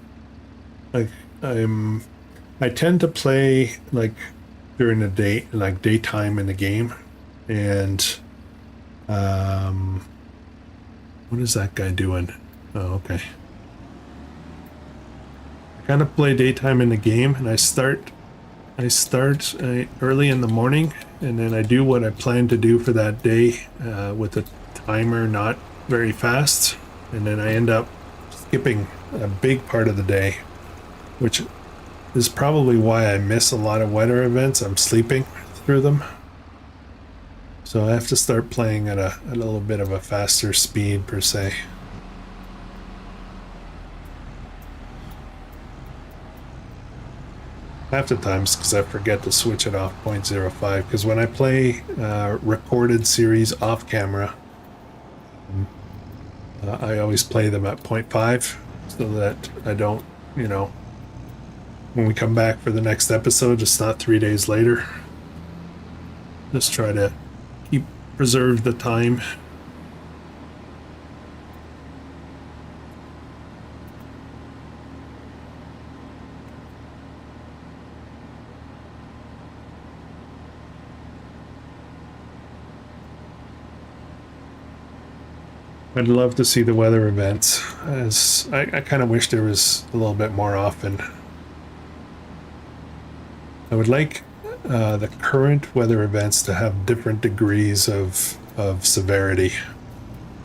like I tend to play like during the day, like daytime in the game, and what is that guy doing? Oh, okay. I kind of play daytime in the game, and I start early in the morning, and then I do what I plan to do for that day with the timer not very fast, and then I end up skipping a big part of the day, which is probably why I miss a lot of weather events. I'm sleeping through them. So I have to start playing at a little bit of a faster speed per se. Half the times because I forget to switch it off 0.05, because when I play recorded series off camera, I always play them at 0.5 so that I don't, you know, when we come back for the next episode, it's not 3 days later. Just try to preserve the time. I'd love to see the weather events, as I kind of wish there was a little bit more often. I would like the current weather events to have different degrees of severity.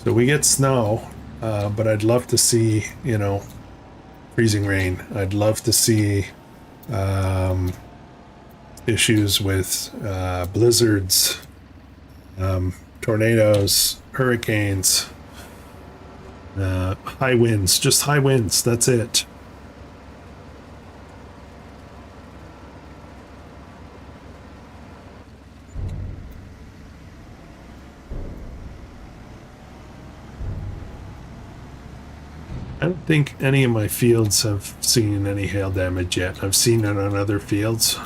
So we get snow, but I'd love to see, you know, freezing rain. I'd love to see issues with blizzards, tornadoes, hurricanes, high winds, just high winds. That's it. I don't think any of my fields have seen any hail damage yet. I've seen it on other fields.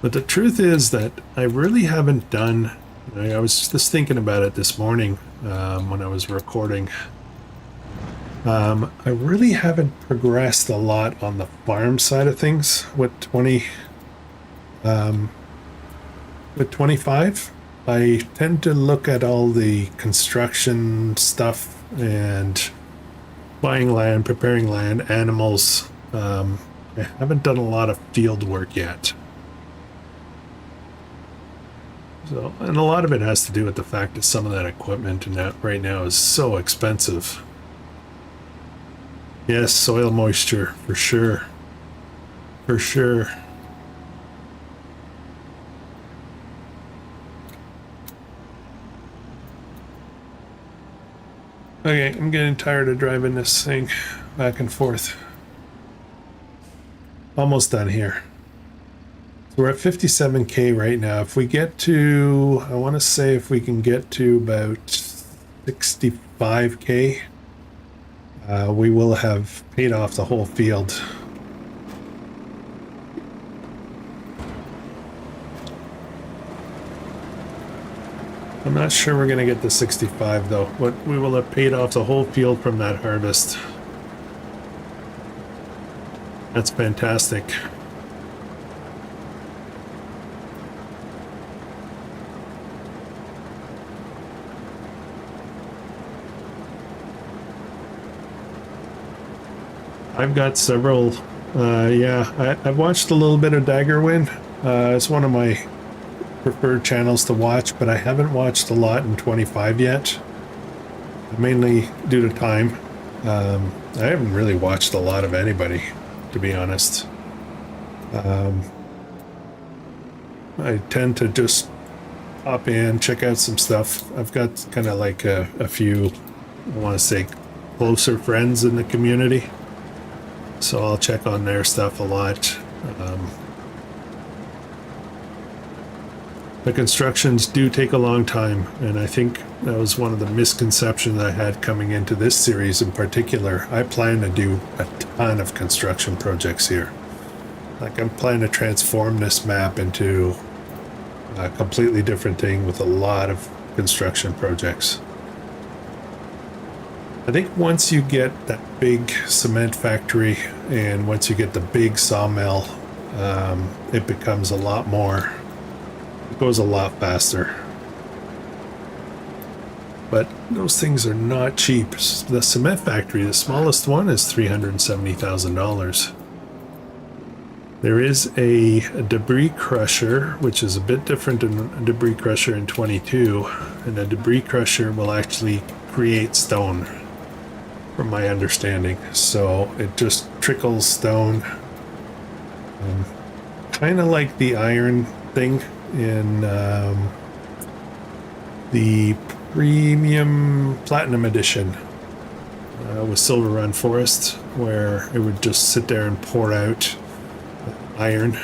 But the truth is that I really haven't done, I was just thinking about it this morning when I was recording. I really haven't progressed a lot on the farm side of things with 25. I tend to look at all the construction stuff and buying land, preparing land, animals. I haven't done a lot of field work yet. So, and a lot of it has to do with the fact that some of that equipment and that right now is so expensive. Yes, soil moisture, for sure. For sure. Okay, I'm getting tired of driving this thing back and forth. Almost done here. So we're at 57K right now. If we get to, I want to say if we can get to about 65K, we will have paid off the whole field. I'm not sure we're going to get to 65 though, but we will have paid off the whole field from that harvest. That's fantastic. I've got several, I've watched a little bit of Daggerwind. It's one of my preferred channels to watch, but I haven't watched a lot in 25 yet, mainly due to time. I haven't really watched a lot of anybody, to be honest. I tend to just hop in, check out some stuff. I've got kind of like a few, I want to say, closer friends in the community, so I'll check on their stuff a lot. The constructions do take a long time, and I think that was one of the misconceptions I had coming into this series in particular. I plan to do a ton of construction projects here. Like, I'm planning to transform this map into a completely different thing with a lot of construction projects. I think once you get that big cement factory and once you get the big sawmill, it becomes a lot more, it goes a lot faster. But those things are not cheap. The cement factory, the smallest one, is $370,000. There is a debris crusher, which is a bit different than a debris crusher in 22, and a debris crusher will actually create stone, from my understanding. So it just trickles stone, kind of like the iron thing in the premium platinum edition with Silver Run Forest, where it would just sit there and pour out iron,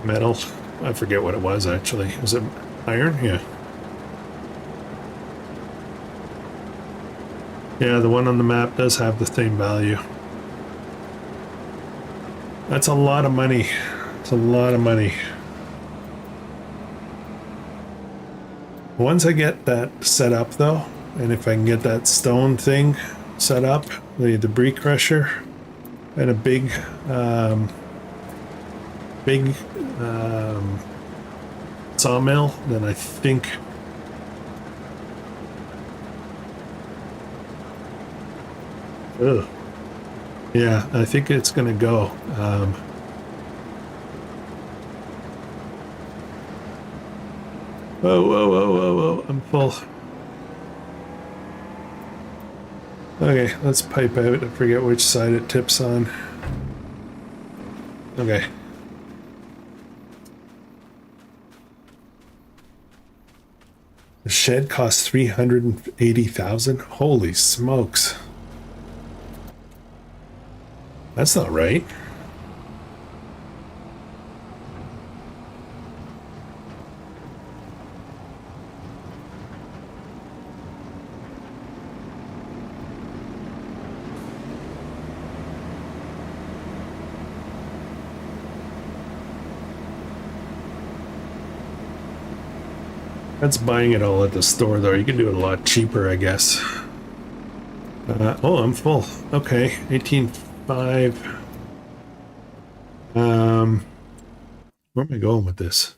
metal. I forget what it was actually. Was it iron? Yeah. Yeah, the one on the map does have the same value. That's a lot of money. It's a lot of money. Once I get that set up though, and if I can get that stone thing set up, the debris crusher, and a big sawmill, then I think yeah, I think it's gonna go. Whoa, I'm full. Okay, let's pipe out. I forget which side it tips on. Okay. The shed costs $380,000. Holy smokes. That's not right. That's buying it all at the store, though. You can do it a lot cheaper, I guess. Oh, I'm full. Okay, 18.5. Where am I going with this?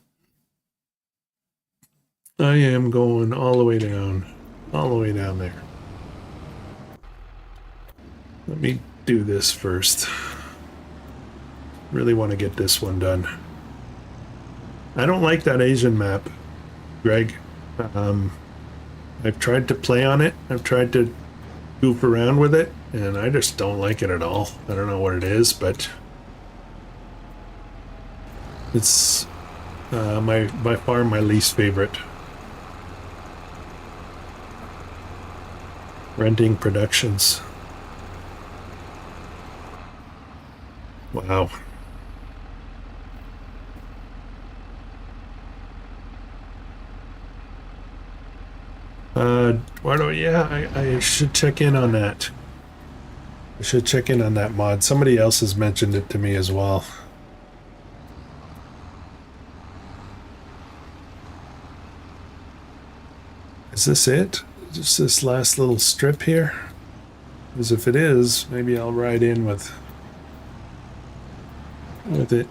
I am going all the way down. All the way down there. Let me do this first. Really want to get this one done. I don't like that Asian map, Greg. I've tried to play on it. I've tried to goof around with it, and I just don't like it at all. I don't know what it is, but it's by far my least favorite. Renting Productions. Wow. Why do I, yeah, I should check in on that. I should check in on that mod. Somebody else has mentioned it to me as well. Is this it? Just this last little strip here? Because if it is, maybe I'll ride in with it.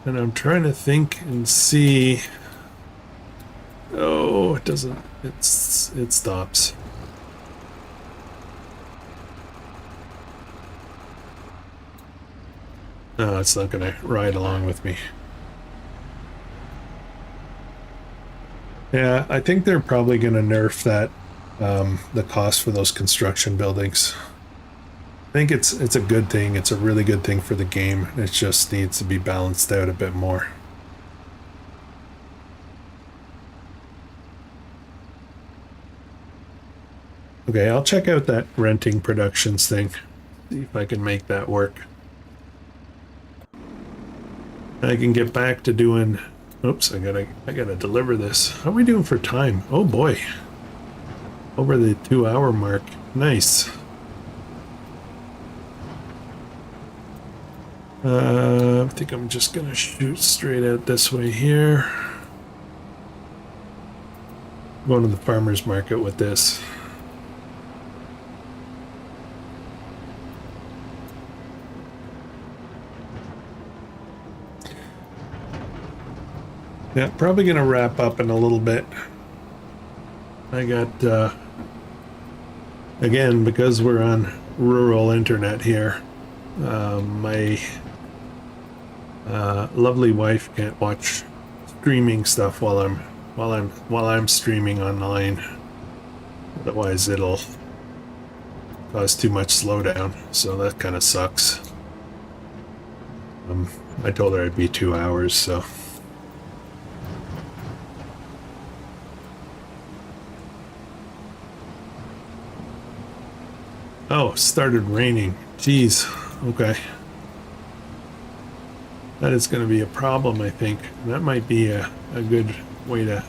And I'm trying to think and see. Oh, it doesn't. It stops. No, it's not gonna ride along with me. Yeah, I think they're probably gonna nerf that, the cost for those construction buildings. I think it's a good thing. It's a really good thing for the game. It just needs to be balanced out a bit more. Okay, I'll check out that renting productions thing. See if I can make that work. I can get back to doing Oops, I gotta deliver this. How are we doing for time? Oh boy. Over the 2-hour mark. Nice. I think I'm just gonna shoot straight out this way here. Going to the farmer's market with this. Yeah, probably gonna wrap up in a little bit. I got, again, because we're on rural internet here, my lovely wife can't watch streaming stuff while I'm streaming online. Otherwise, it'll cause too much slowdown. So that kind of sucks. I told her it'd be 2 hours, so. Oh, started raining. Jeez. Okay. That is going to be a problem, I think. That might be a good way to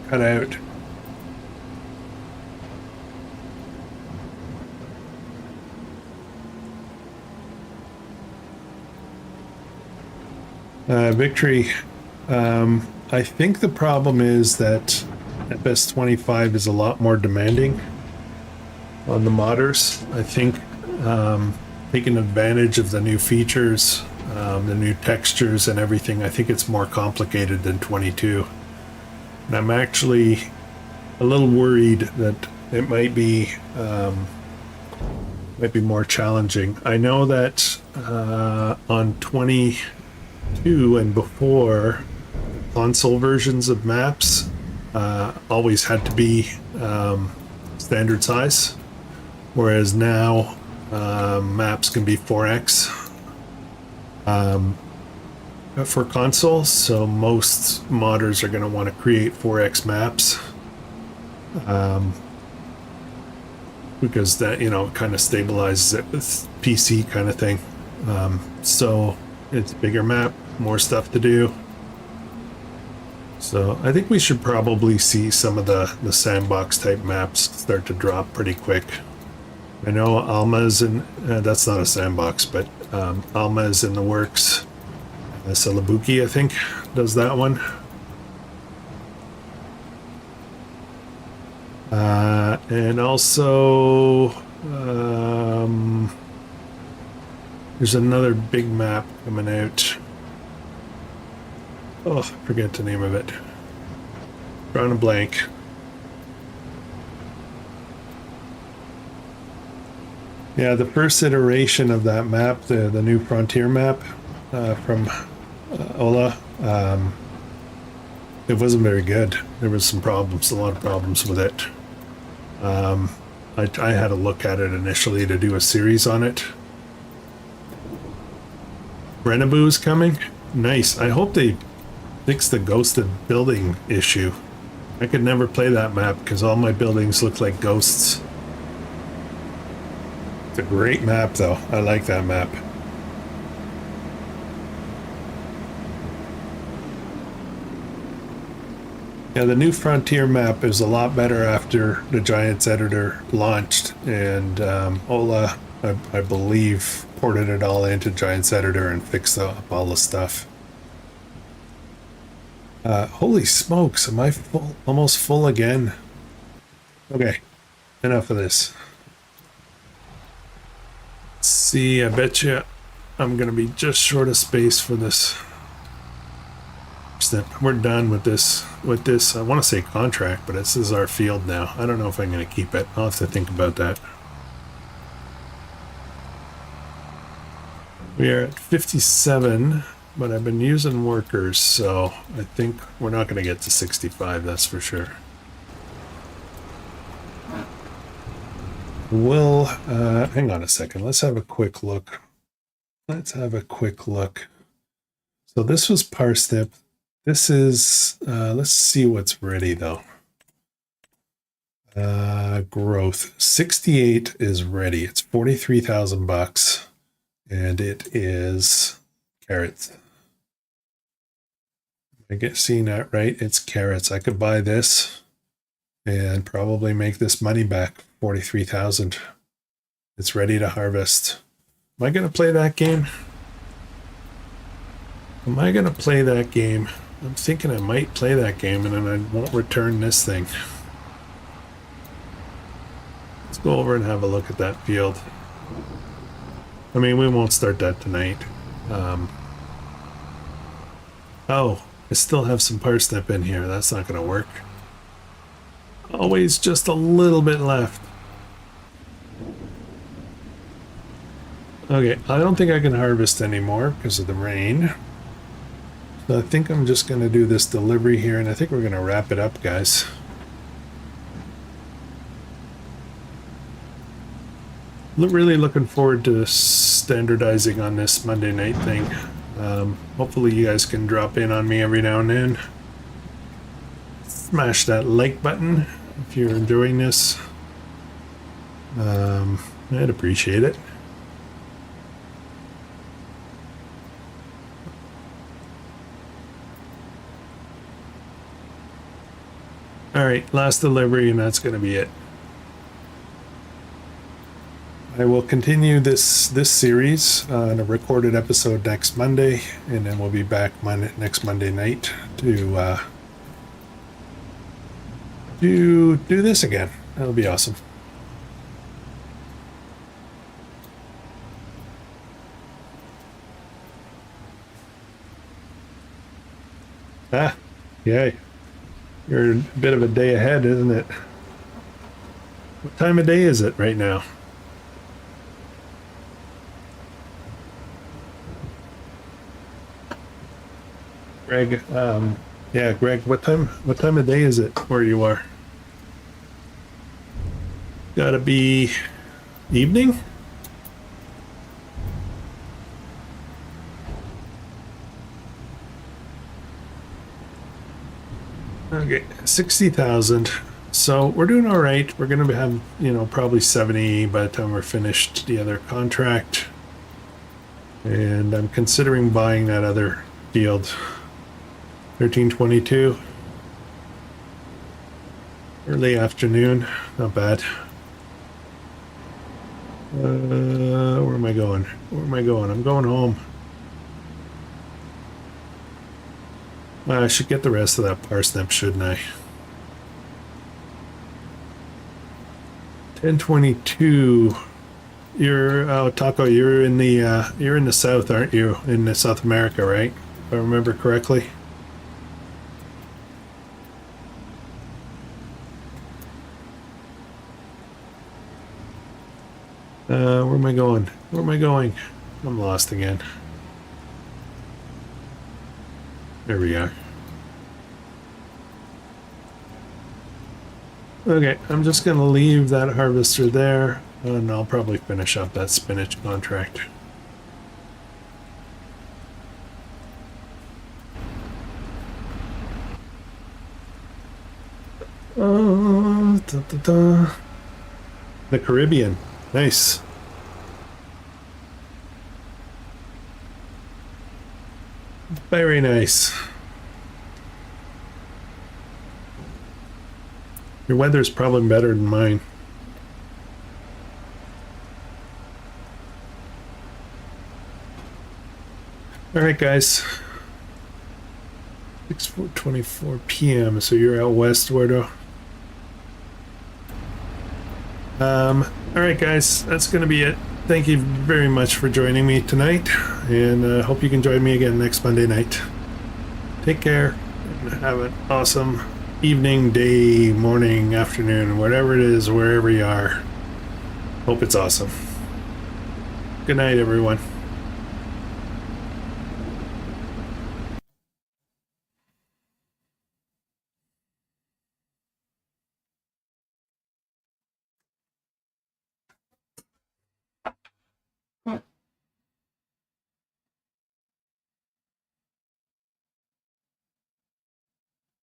cut out. Victory. I think the problem is that FS25 is a lot more demanding on the modders. I think taking advantage of the new features, the new textures and everything, I think it's more complicated than 22. And I'm actually a little worried that it might be more challenging. I know that on 22 and before, console versions of maps always had to be standard size, whereas now maps can be 4x for consoles, so most modders are going to want to create 4x maps because that, you know, kind of stabilizes it with PC kind of thing. So it's a bigger map, more stuff to do. So I think we should probably see some of the sandbox type maps start to drop pretty quick. I know Alma's in, that's not a sandbox, but Alma is in the works. Celebuki, I think, does that one. And also, there's another big map coming out. Oh, I forget the name of it. Drawing a blank. Yeah, the first iteration of that map, the new Frontier map from Ola, it wasn't very good. There was some problems, a lot of problems with it. I had to look at it initially to do a series on it. Renaboo's coming? Nice. I hope they fix the ghosted building issue. I could never play that map because all my buildings look like ghosts. It's a great map though. I like that map. Yeah, the new Frontier map is a lot better after the Giants editor launched, and Ola, I believe, ported it all into Giants editor and fixed up all the stuff. Holy smokes, am I full, almost full again? Okay, enough of this. Let's see, I bet you I'm gonna be just short of space for this. We're done with this. I want to say contract, but this is our field now. I don't know if I'm going to keep it. I'll have to think about that. We are at 57, but I've been using workers, so I think we're not going to get to 65, that's for sure. We'll, hang on a second. Let's have a quick look. So this was parsnip. This is, let's see what's ready though. Growth 68 is ready. It's 43,000 bucks, and it is carrots. I get seeing that right. It's carrots. I could buy this and probably make this money back. 43,000. It's ready to harvest. Am I going to play that game? Am I going to play that game? I'm thinking I might play that game and then I won't return this thing. Let's go over and have a look at that field. I mean, we won't start that tonight. Oh, I still have some parsnip in here. That's not going to work. Always just a little bit left. Okay, I don't think I can harvest anymore because of the rain. So I think I'm just going to do this delivery here, and I think we're going to wrap it up, guys. Really looking forward to standardizing on this Monday night thing. Hopefully you guys can drop in on me every now and then. Smash that like button if you're enjoying this. I'd appreciate it. All right, last delivery, and that's going to be it. I will continue this series on a recorded episode next Monday, and then we'll be back next Monday night to do this again. That'll be awesome. Ah, yay. You're a bit of a day ahead, isn't it? What time of day is it right now? Greg, yeah, Greg, what time of day is it where you are? Gotta be evening? Okay, 60,000. So we're doing all right. We're going to have, probably 70 by the time we're finished the other contract. And I'm considering buying that other field. 1322. Early afternoon. Not bad. Where am I going? Where am I going? I'm going home. I should get the rest of that parsnip, shouldn't I? 1022. You're Taco. You're in the south, aren't you? In the South America, right? If I remember correctly. Where am I going? Where am I going? I'm lost again. There we are. Okay, I'm just going to leave that harvester there, and I'll probably finish up that spinach contract. The Caribbean. Nice. Very nice. Your weather's probably better than mine. All right, guys. 6:24 p.m. So you're out west, Eduardo. All right, guys. That's going to be it. Thank you very much for joining me tonight, and hope you can join me again next Monday night. Take care, and have an awesome evening, day, morning, afternoon, whatever it is, wherever you are. Hope it's awesome. Good night, everyone.